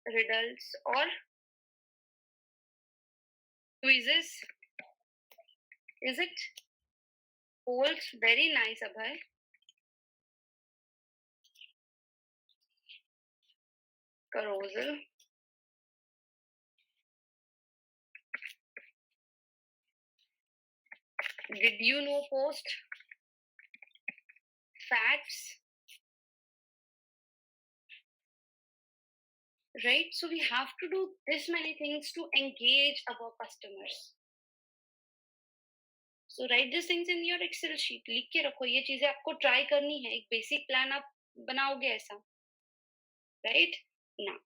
Speaker 1: रिडल्स और quizzes, is it? Polls, very nice Abhay. carousel, did you know post, facts, right? So we have to do this many things to engage our customers. So write these things in your Excel sheet, लिख के रखो, ये चीजें आपको try करनी है, एक basic plan आप बनाओगे ऐसा, right? Now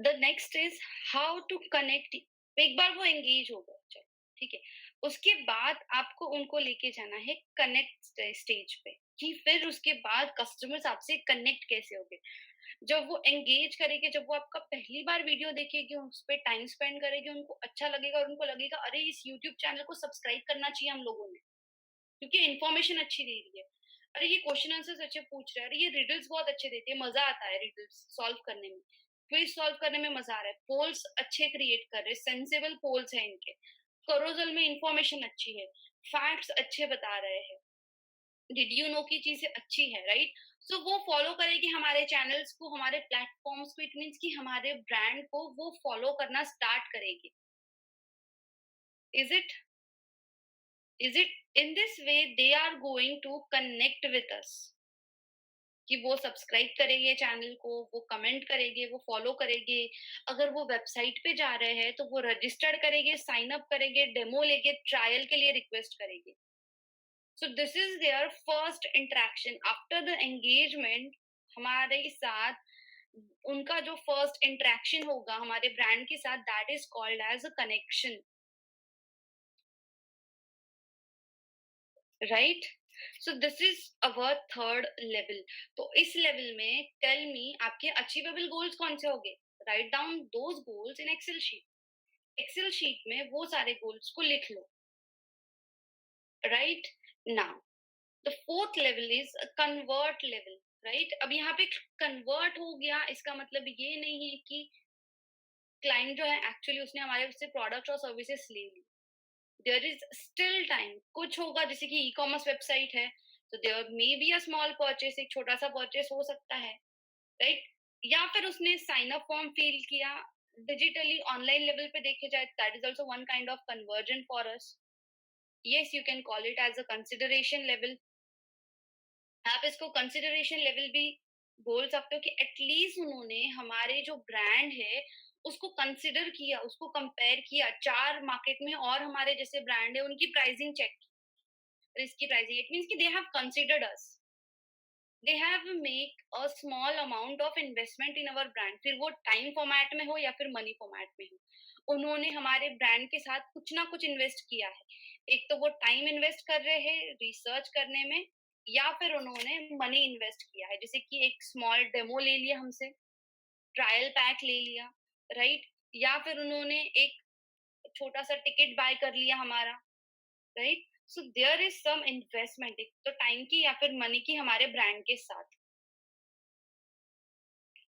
Speaker 1: the next is how to connect। एक बार वो engage हो गए, चलो ठीक है, उसके बाद आपको उनको लेके जाना है कनेक्ट स्टेज पे, कि फिर उसके बाद कस्टमर्स आपसे कनेक्ट कैसे होंगे। जब वो एंगेज करेंगे, जब वो आपका पहली बार वीडियो देखेगी, उस पर टाइम स्पेंड करेगी, उनको अच्छा लगेगा और उनको लगेगा अरे इस यूट्यूब चैनल को सब्सक्राइब करना चाहिए हम लोगों ने, क्योंकि इन्फॉर्मेशन अच्छी दे रही है, अरे ये क्वेश्चन आंसर्स अच्छे पूछ रहे हैं, अरे ये रिडल्स बहुत अच्छे देते हैं, मजा आता है रिडल्स सॉल्व करने में, क्विज सॉल्व करने में मजा आ रहा है, पोल्स अच्छे क्रिएट कर रहे हैं, सेंसिबल पोल्स हैं इनके, करोजल में इंफॉर्मेशन अच्छी है, फैक्ट्स अच्छे बता रहे हैं, डिड यू नो की चीजें अच्छी है, राइट? सो वो फॉलो करेगी हमारे चैनल्स को, हमारे प्लेटफॉर्म्स को, इट मीन्स कि हमारे ब्रांड को वो फॉलो करना स्टार्ट करेगी। Is it in this way they are going to connect with us, कि वो सब्सक्राइब करेंगे चैनल को, वो कमेंट करेंगे, वो फॉलो करेंगे, अगर वो वेबसाइट पे जा रहे हैं तो वो रजिस्टर्ड करेंगे, साइन अप करेंगे, डेमो लेके ट्रायल के लिए रिक्वेस्ट करेंगे। So this is their first interaction after the engagement। हमारे साथ उनका जो फर्स्ट इंटरेक्शन होगा हमारे ब्रांड के साथ, that is called as a connection, right? So this is our third level. तो इस लेवल में टेल मी आपके अचीवेबल गोल्स कौन से होंगे? Write down those goals in Excel sheet. Excel sheet में वो सारे गोल्स को लिख लो, right? Now the fourth level is convert level, right? अब यहाँ पे कन्वर्ट हो गया, इसका मतलब ये नहीं है कि क्लाइंट जो है एक्चुअली उसने हमारे उससे प्रोडक्ट और सर्विसेज ले ली, देयर इज स्टिल टाइम, कुछ होगा, जैसे कि ई कॉमर्स वेबसाइट है तो there may be a small purchase, एक छोटा सा परचेस हो सकता है, राइट? या फिर उसने साइन अप फॉर्म फिल किया, डिजिटली ऑनलाइन लेवल पे देखे जाए, that is also one kind of conversion for us. Yes, you can call it as a consideration level. आप इसको कंसिडरेशन लेवल भी बोल सकते हो कि एटलीस्ट उन्होंने हमारे जो ब्रांड है उसको कंसिडर किया, उसको कंपेयर किया, 4 मार्केट में और हमारे जैसे ब्रांड है उनकी प्राइसिंग चेक की, इसकी प्राइसिंग, इट मींस कि they have considered us, they have make a small amount of investment in our brand, फिर वो टाइम फॉर्मेट में हो या फिर मनी फॉर्मेट में हो, उन्होंने हमारे ब्रांड के साथ कुछ ना कुछ इन्वेस्ट किया है। एक तो वो टाइम इन्वेस्ट कर रहे हैं रिसर्च करने में, या फिर उन्होंने मनी इन्वेस्ट किया है, जैसे कि एक स्मॉल डेमो ले लिया हमसे, ट्रायल पैक ले लिया, राइट? या फिर उन्होंने एक छोटा सा टिकट बाय कर लिया हमारा, right? So there is some investment, एक तो टाइम की या फिर मनी की हमारे ब्रांड के साथ।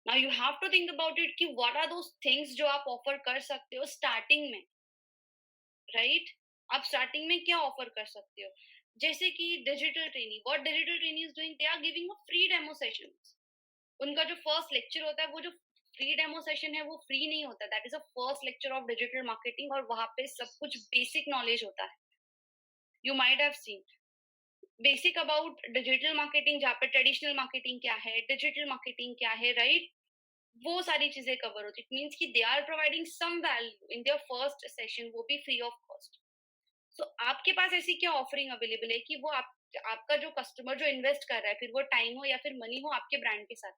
Speaker 1: Now you have to think about it कि व्हाट आर दोस थिंग्स जो आप ऑफर कर सकते हो स्टार्टिंग में, राइट? आप स्टार्टिंग में क्या ऑफर कर सकते हो? जैसे कि digital training, what digital training is doing, they are giving a free demo sessions. उनका जो फर्स्ट लेक्चर होता है, वो जो फ्री डेमो सेशन है वो फ्री नहीं होता, that is a first lecture of digital marketing, और वहां पे सब कुछ बेसिक नॉलेज होता है। You might have seen basic about digital marketing, जहाँ पे ट्रेडिशनल मार्केटिंग क्या है, डिजिटल मार्केटिंग क्या है, राइट? वो सारी चीजें कवर होती, इट मींस कि they are providing some value in their first session, वो भी फ्री ऑफ कॉस्ट। सो आपके पास ऐसी क्या ऑफरिंग अवेलेबल है कि वो आप कि आपका जो कस्टमर जो इन्वेस्ट कर रहा है, फिर वो टाइम हो या फिर मनी हो आपके ब्रांड के साथ,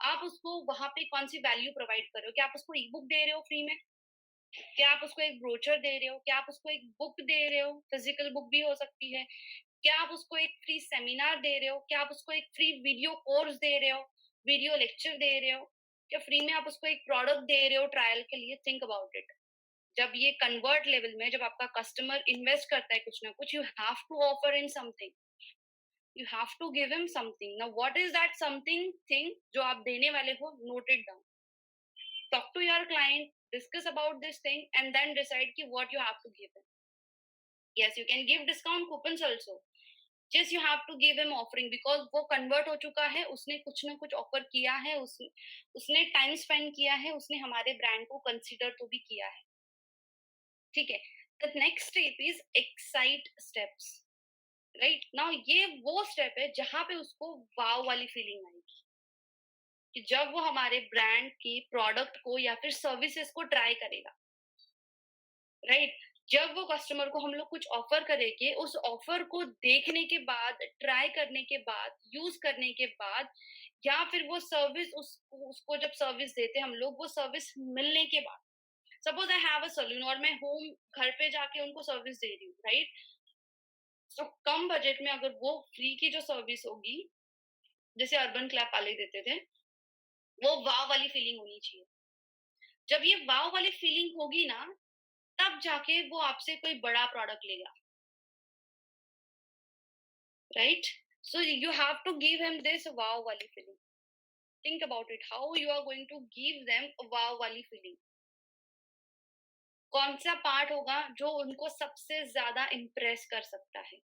Speaker 1: आप उसको वहां पे कौन सी वैल्यू प्रोवाइड कर रहे हो? क्या आप उसको ई बुक दे रहे हो फ्री में? क्या आप उसको एक ब्रोचर दे रहे हो? क्या आप उसको एक बुक दे रहे हो? फिजिकल बुक भी हो सकती है। क्या आप उसको एक फ्री सेमिनार दे रहे हो? क्या आप उसको एक फ्री वीडियो कोर्स दे रहे हो? वीडियो लेक्चर दे रहे हो? क्या फ्री में आप उसको एक प्रोडक्ट दे रहे हो ट्रायल के लिए? Think about it. जब ये कन्वर्ट लेवल में जब आपका कस्टमर इन्वेस्ट करता है कुछ ना कुछ, you have to offer in something, you have to give him something. Now what is that something thing जो आप देने वाले हो? Note it down, talk to your client, discuss about this thing, and then decide ki what you have to give him. Yes, you can give discount coupons also. Just you have to give him offering because वो convert हो चुका है, उसने कुछ ना कुछ offer किया है, उसने time spend किया है, उसने हमारे brand को consider तो भी किया है, ठीक है? The next step is excite steps, right? Now ये वो step है जहाँ पे उसको wow वाली feeling आएगी कि जब वो हमारे ब्रांड की प्रोडक्ट को या फिर सर्विसेज को ट्राई करेगा, राइट? जब वो कस्टमर को हम लोग कुछ ऑफर करेंगे, उस ऑफर को देखने के बाद, ट्राई करने के बाद, यूज करने के बाद, या फिर वो सर्विस उसको जब सर्विस देते हम लोग, वो सर्विस मिलने के बाद, suppose I have a salon और मैं होम घर पे जाके उनको सर्विस दे रही हूँ, राइट? तो कम बजट में अगर वो फ्री की जो सर्विस होगी, जैसे अर्बन क्लैप वाले देते थे, वो वाव वाली फीलिंग होनी चाहिए। जब ये वाव वाली फीलिंग होगी ना, तब जाके वो आपसे कोई बड़ा प्रोडक्ट लेगा, right? So you have to give him this wow wali feeling. Think about it, how you are going to give them a wow wali feeling. कौन सा पार्ट होगा जो उनको सबसे ज्यादा इम्प्रेस कर सकता है?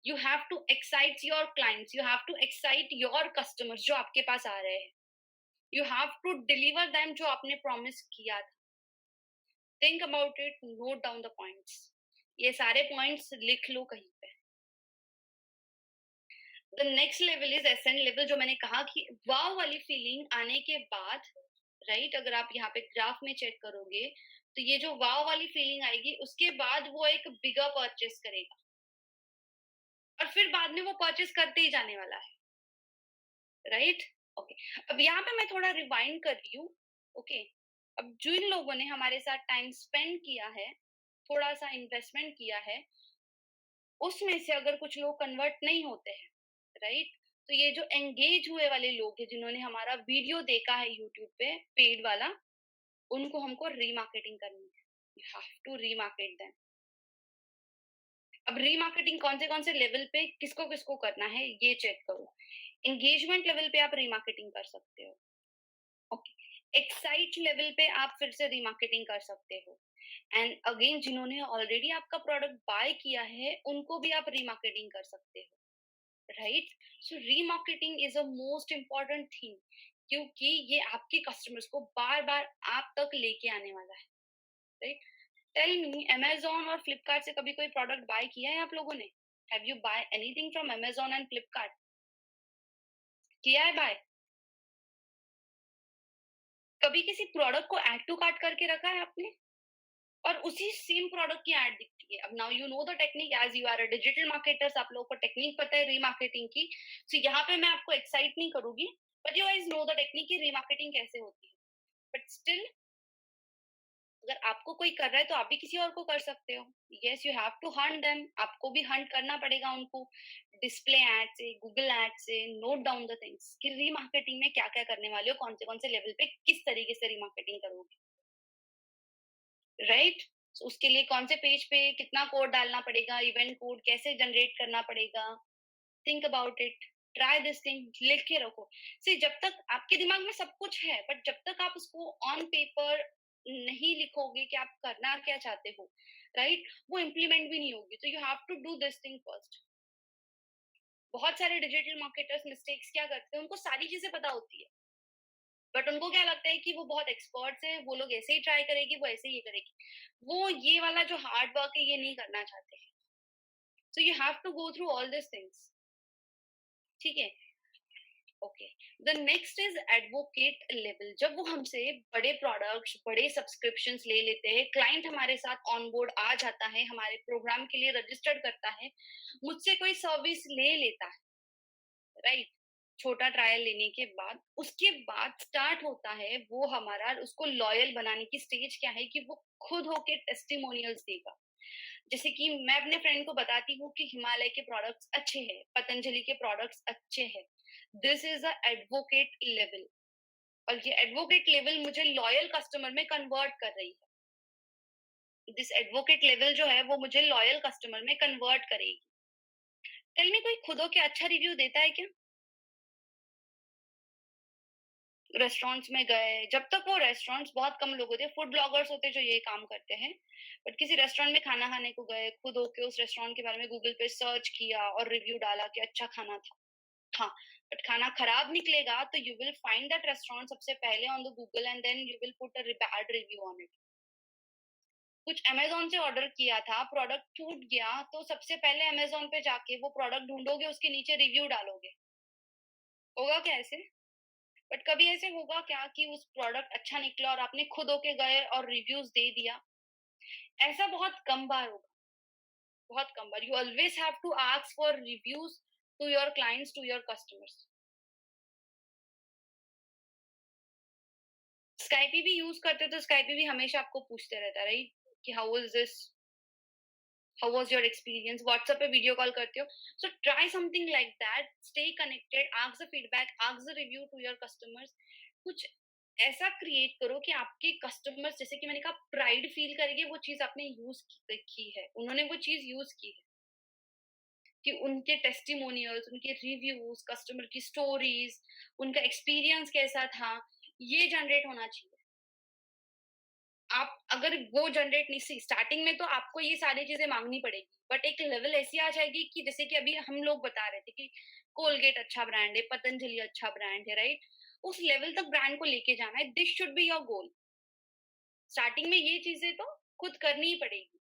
Speaker 1: You have to excite your clients, you have to excite your customers जो आपके पास आ रहे हैं, you have to deliver them जो आपने प्रॉमिस किया था। Think about it, note down the points, ये सारे पॉइंट्स लिख लो कहीं पे। The next level is ascent level, जो मैंने कहा कि वाव वाली फीलिंग आने के बाद, राइट? अगर आप यहाँ पे ग्राफ में चेक करोगे तो ये जो वाव वाली फीलिंग आएगी, उसके बाद वो एक बिगर परचेस करेगा और फिर बाद में वो परचेस करते ही जाने वाला है, राइट? ओके, अब यहाँ पे मैं थोड़ा रिवाइंड कर रही हूँ। ओके, अब जिन लोगों ने हमारे साथ टाइम स्पेंड किया है, थोड़ा सा इन्वेस्टमेंट किया है, उसमें से अगर कुछ लोग कन्वर्ट नहीं होते हैं, राइट? तो ये जो एंगेज हुए वाले लोग हैं, जिन्होंने हमारा वीडियो देखा है यूट्यूब पे पेड वाला, उनको हमको रीमार्केटिंग करनी है। You have to remarket them. अब रीमार्केटिंग कौन से लेवल पे किसको किसको करना है ये चेक करो। एंगेजमेंट लेवल पे आप रीमार्केटिंग कर सकते हो, ओके। एक्साइट लेवल पे आप फिर से रीमार्केटिंग कर सकते हो, एंड अगेन जिन्होंने ऑलरेडी आपका प्रोडक्ट बाय किया है उनको भी आप रीमार्केटिंग कर सकते हो, right? So remarketing is a most important thing, क्योंकि ये आपके कस्टमर्स को बार बार आप तक लेके आने वाला है, राइट? टेल मी, अमेजोन और फ्लिपकार्ट से कभी कोई प्रोडक्ट बाय किया है आप लोगों ने? Have you buy anything from Amazon and Flipkart? किया है बाय? कभी किसी प्रोडक्ट को ऐड टू कार्ट करके रखा है आपने और उसी सेम प्रोडक्ट की ऐड दिखती है? अब now you know the technique, as you are a digital marketers, आप लोगों को टेक्निक पता है रीमार्केटिंग की। सो यहाँ पे मैं आपको एक्साइट नहीं करूंगी, but you guys know the technique की रीमार्केटिंग कैसे होती है। बट स्टिल, अगर आपको कोई कर रहा है तो आप भी किसी और को कर सकते हो। Yes, you have to hunt them, आपको भी हंट करना पड़ेगा उनको, डिस्प्ले एड से, गूगल एड से। नोट डाउन द थिंग्स कि रीमार्केटिंग में क्या क्या करने वाले हो, कौन से लेवल पे किस तरीके से रीमार्केटिंग करोगे, राइट? उसके लिए कौन से पेज पे कितना कोड डालना पड़ेगा, इवेंट कोड कैसे जनरेट करना पड़ेगा। Think about it, try this thing, लिख के रखो। सी, जब तक आपके दिमाग में सब कुछ है, बट जब तक आप उसको ऑन पेपर नहीं लिखोगे कि आप करना क्या चाहते हो, राइट, वो इम्प्लीमेंट भी नहीं होगी। तो you have to do this thing first. बहुत सारे डिजिटल मार्केटर्स मिस्टेक्स क्या करते हैं, उनको सारी चीजें पता होती है, बट उनको क्या लगता है कि वो बहुत एक्सपर्ट्स है, वो लोग ऐसे ही ट्राई करेगी, वो ऐसे ही करेगी, वो ये वाला जो हार्ड वर्क है ये नहीं करना चाहते। So you have to go through all this things, ठीक है? Okay, the next is advocate level. जब वो हमसे बड़े प्रोडक्ट्स, बड़े सब्सक्रिप्शंस ले लेते हैं, क्लाइंट हमारे साथ ऑन बोर्ड आ जाता है, हमारे प्रोग्राम के लिए रजिस्टर्ड करता है, मुझसे कोई सर्विस ले लेता है, राइट? छोटा ट्रायल लेने के बाद, उसके बाद स्टार्ट होता है वो हमारा, उसको लॉयल बनाने की स्टेज क्या है कि वो खुद होके टेस्टिमोनियल्स देगा। जैसे कि मैं अपने फ्रेंड को बताती हूँ कि हिमालय के प्रोडक्ट्स अच्छे हैं, पतंजलि के प्रोडक्ट्स अच्छे हैं। This is a advocate level, और ये एडवोकेट लेवल मुझे लॉयल कस्टमर में कन्वर्ट कर रही है। दिस एडवोकेट लेवल जो है वो मुझे लॉयल कस्टमर में कन्वर्ट करेगी। टेल मी, कोई खुद हो के अच्छा रिव्यू देता है क्या? रेस्टोरेंट्स में गए, जब तक वो रेस्टोरेंट्स, बहुत कम लोग होते हैं, फूड ब्लॉगर्स होते हैं जो ये काम करते हैं, बट किसी रेस्टोरेंट में खाना खाने को गए, खुद होके उस रेस्टोरेंट के बारे में गूगल पे सर्च किया और रिव्यू डाला कि अच्छा खाना था। हाँ, बट खाना खराब निकलेगा तो you will find that restaurant सबसे पहले on the Google and then you will put a bad review on it. कुछ अमेज़न से ऑर्डर किया था, प्रोडक्ट टूट गया, तो सबसे पहले अमेज़न पे जाके वो प्रोडक्ट ढूँढोगे, उसके नीचे रिव्यू डालोगे। होगा क्या ऐसे? बट कभी ऐसे होगा क्या कि उस प्रोडक्ट अच्छा निकला और आपने खुद होके गए और रिव्यूज़ दे दिया? ऐसा बहुत कम बार होगा, बहुत कम बार। You always have to ask for reviews to your clients, to your customers. Skype भी यूज़ करते हो तो स्काइपी भी हमेशा आपको पूछते रहता है, राइट? कि how was this? How was your experience? WhatsApp पे वीडियो कॉल करते हो। So try something like that, stay connected, ask the feedback, ask the review to your customers. कुछ ऐसा क्रिएट करो कि आपके कस्टमर्स, जैसे कि मैंने कहा, प्राइड फील करेंगे वो चीज़ आपने यूज़ की है। उन्होंने वो चीज़ यूज़ की है, कि उनके टेस्टिमोनियल्स, उनके रिव्यूज़, कस्टमर की स्टोरीज़, उनका एक्सपीरियंस कैसा था, ये जनरेट होना चाहिए। आप अगर वो जनरेट नहीं, सी स्टार्टिंग में तो आपको ये सारी चीजें मांगनी पड़ेगी, बट एक लेवल ऐसी आ जाएगी कि जैसे कि अभी हम लोग बता रहे थे कि कोलगेट अच्छा ब्रांड है, पतंजलि अच्छा ब्रांड है, राइट? उस लेवल तक ब्रांड को लेके जाना है, this should be your goal. Starting में ये चीजें तो खुद करनी ही पड़ेगी।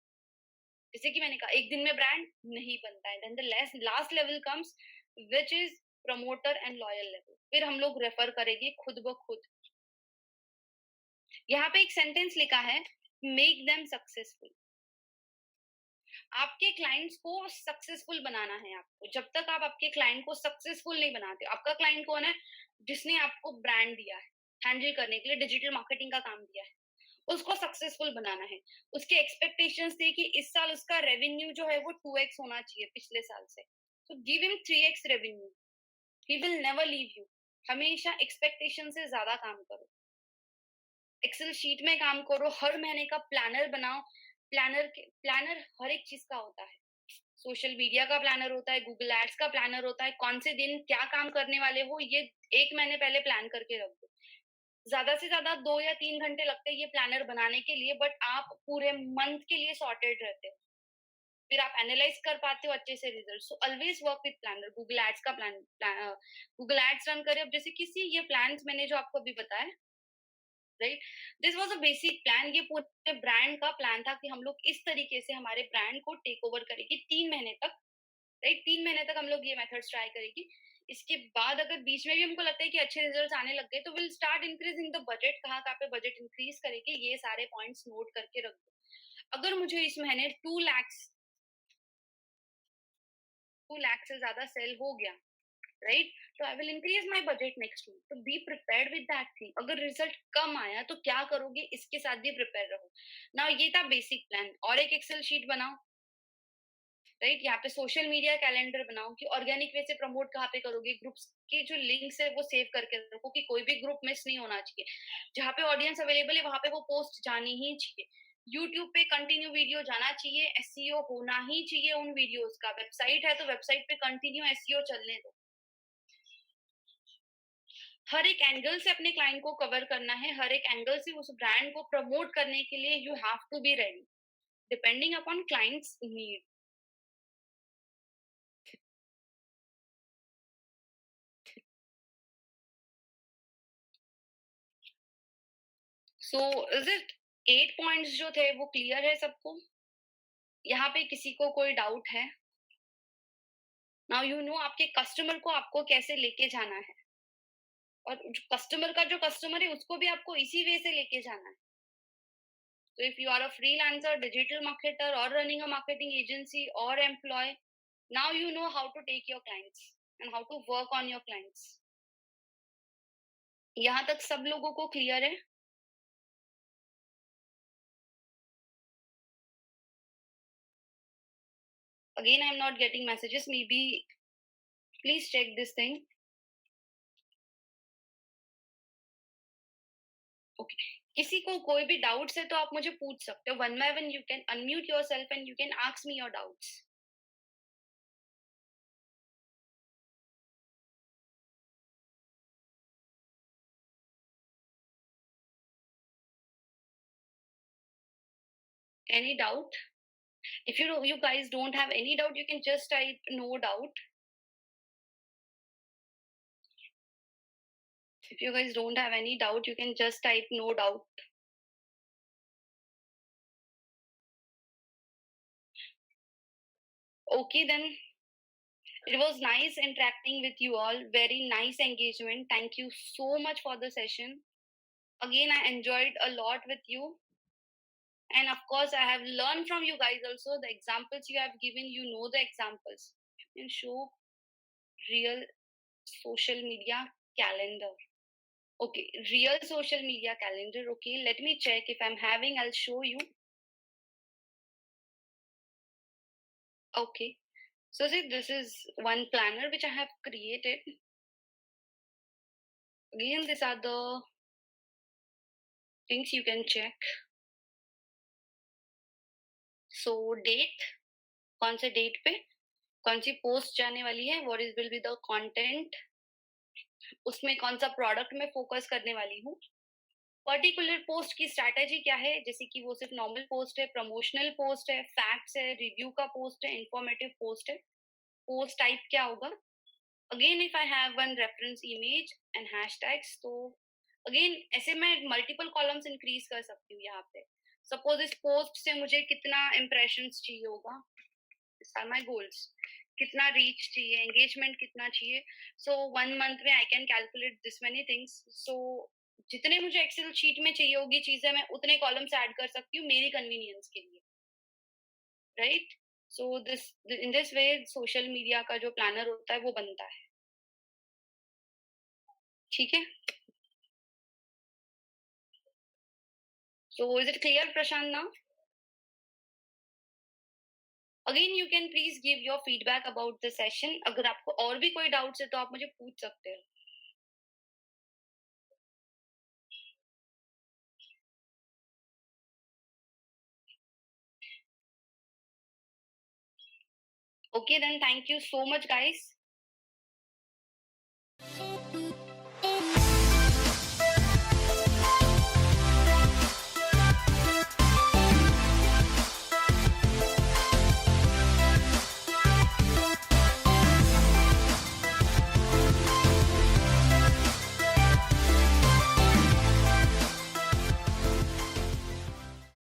Speaker 1: जैसे कि मैंने कहा, एक दिन में ब्रांड नहीं बनता है, then the last level comes, which is promoter and loyal level. फिर हम लोग रेफर करेंगे खुद ब खुद। यहाँ पे एक सेंटेंस लिखा है, मेक देम सक्सेसफुल। आपके क्लाइंट्स को सक्सेसफुल बनाना है आपको। जब तक आप आपके क्लाइंट को सक्सेसफुल नहीं बनाते, आपका क्लाइंट कौन है? जिसने आपको ब्रांड दिया है, हैंडल करने के लिए डिजिटल मार्केटिंग का काम दिया है, उसको सक्सेसफुल बनाना है। उसके एक्सपेक्टेशंस थे कि इस साल उसका रेवेन्यू जो है वो 2x होना चाहिए पिछले साल से, तो give him 3x revenue. He will never leave you. हमेशा एक्सपेक्टेशन से ज्यादा काम करो, एक्सेल शीट में काम करो, हर महीने का प्लानर बनाओ। प्लानर हर एक चीज का होता है। सोशल मीडिया का प्लानर होता है, गूगल एड्स का प्लानर होता है, कौन से दिन क्या काम करने वाले हो ये 1 महीने पहले प्लान करके रख दो। ज्यादा से ज्यादा 2 या 3 घंटे लगते हैं ये प्लानर बनाने के लिए, बट आप पूरे मंथ के लिए सॉर्टेड रहते हो। फिर आप एनालाइज कर पाते हो अच्छे से result. So always work with planner. Google ads का गूगल एड्स रन करे, अब जैसे किसी ये प्लान मैंने जो आपको अभी बताया, right? This was a basic plan. ये पूरे ब्रांड का प्लान था कि हम लोग इस तरीके से हमारे ब्रांड को टेक ओवर करेंगे 3 महीने तक, राइट? 3 महीने तक हम लोग ये मेथड्स ट्राई करेंगे। इसके बाद अगर बीच में भी हमको लगता है कि अच्छे रिजल्ट्स आने लग गए, तो will start increasing the budget. कहाँ कहाँ पे बजट इंक्रीज करेंगे, ये सारे पॉइंट्स नोट करके रख दो। अगर मुझे इस महीने 2 लाख से ज्यादा सेल हो गया, राइट, तो I will increase my budget next week. तो be prepared with that thing. अगर रिजल्ट कम आया तो क्या करोगे, इसके साथ भी प्रिपेयर रहो ना। ये था बेसिक प्लान। और एक एक्सेल शीट बनाओ, राइट? यहाँ पे सोशल मीडिया कैलेंडर बनाओ कि ऑर्गेनिक वे से प्रमोट कहाँ पे करोगे। ग्रुप्स के जो लिंक्स है वो सेव करके रखो कि कोई भी ग्रुप मिस नहीं होना चाहिए। जहाँ पे ऑडियंस अवेलेबल है वहां पे वो पोस्ट जानी ही चाहिए। यूट्यूब पे कंटिन्यू वीडियो जाना चाहिए, एसईओ होना ही चाहिए उन वीडियोस का। वेबसाइट है तो वेबसाइट पे कंटिन्यू एसईओ चलने दो। हर एक एंगल से अपने क्लाइंट को कवर करना है, हर एक एंगल से उस ब्रांड को प्रमोट करने के लिए you have to be ready, depending upon clients need. So is it 8 points जो थे वो क्लियर है सबको? यहाँ पे किसी को कोई डाउट है? नाउ यू नो आपके कस्टमर को आपको कैसे लेके जाना है। और जो कस्टमर है उसको भी आपको इसी वे से लेके जाना है. So if you are a freelancer, digital marketer, or running a marketing agency or employee, now you know how to take your clients and how to work on your clients. यहाँ तक सब लोगों को क्लियर है? Again, I'm not getting messages. Maybe please check this thing. Okay. किसी को कोई भी डाउट्स है तो आप मुझे पूछ सकते हो. One by one, you can unmute yourself and you can ask me your doubts. Any doubt? If you guys don't have any doubt, you can just type no doubt. If you guys don't have any doubt, you can just type no doubt. Okay, then it was nice interacting with you all. Very nice engagement. Thank you so much for the session. Again, I enjoyed a lot with you. And of course, I have learned from you guys also. The examples you have given, you know the examples. You can show real social media calendar. Okay, real social media calendar. Okay, let me check if I'm having, I'll show you. Okay, so see, this is one planner which I have created. Again, these are the things you can check. So date, कौन से date पे कौन सी post जाने वाली है, what is will be the content, उसमें कौन सा प्रोडक्ट में फोकस करने वाली हूँ, पर्टिकुलर पोस्ट की स्ट्रैटेजी क्या है, जैसे कि वो सिर्फ नॉर्मल पोस्ट है, प्रमोशनल पोस्ट है, फैक्ट्स है, रिव्यू का पोस्ट है, इंफॉर्मेटिव पोस्ट है, पोस्ट टाइप क्या होगा. Again if I have one reference image and hashtags, तो अगेन ऐसे मैं मल्टीपल कॉलम्स इंक्रीज कर सकती हूँ यहाँ पे. सपोज इस पोस्ट से मुझे कितना इंप्रेशंस चाहिए होगा, दिस आर माय गोल्स, कितना रीच चाहिए, एंगेजमेंट कितना चाहिए. सो 1 मंथ में I can calculate this many things. So जितने मुझे एक्सेल शीट में चाहिए होगी चीजें, मैं उतने कॉलम्स ऐड कर सकती हूँ मेरी कन्वीनियंस के लिए, right. So this in this way social media का जो प्लानर होता है वो बनता है. ठीक है. सो is it clear Prashant now? Again you can please give your feedback about the session. अगर आपको और भी कोई डाउट्स है तो आप मुझे पूछ सकते हो. Okay, then thank you so much, guys.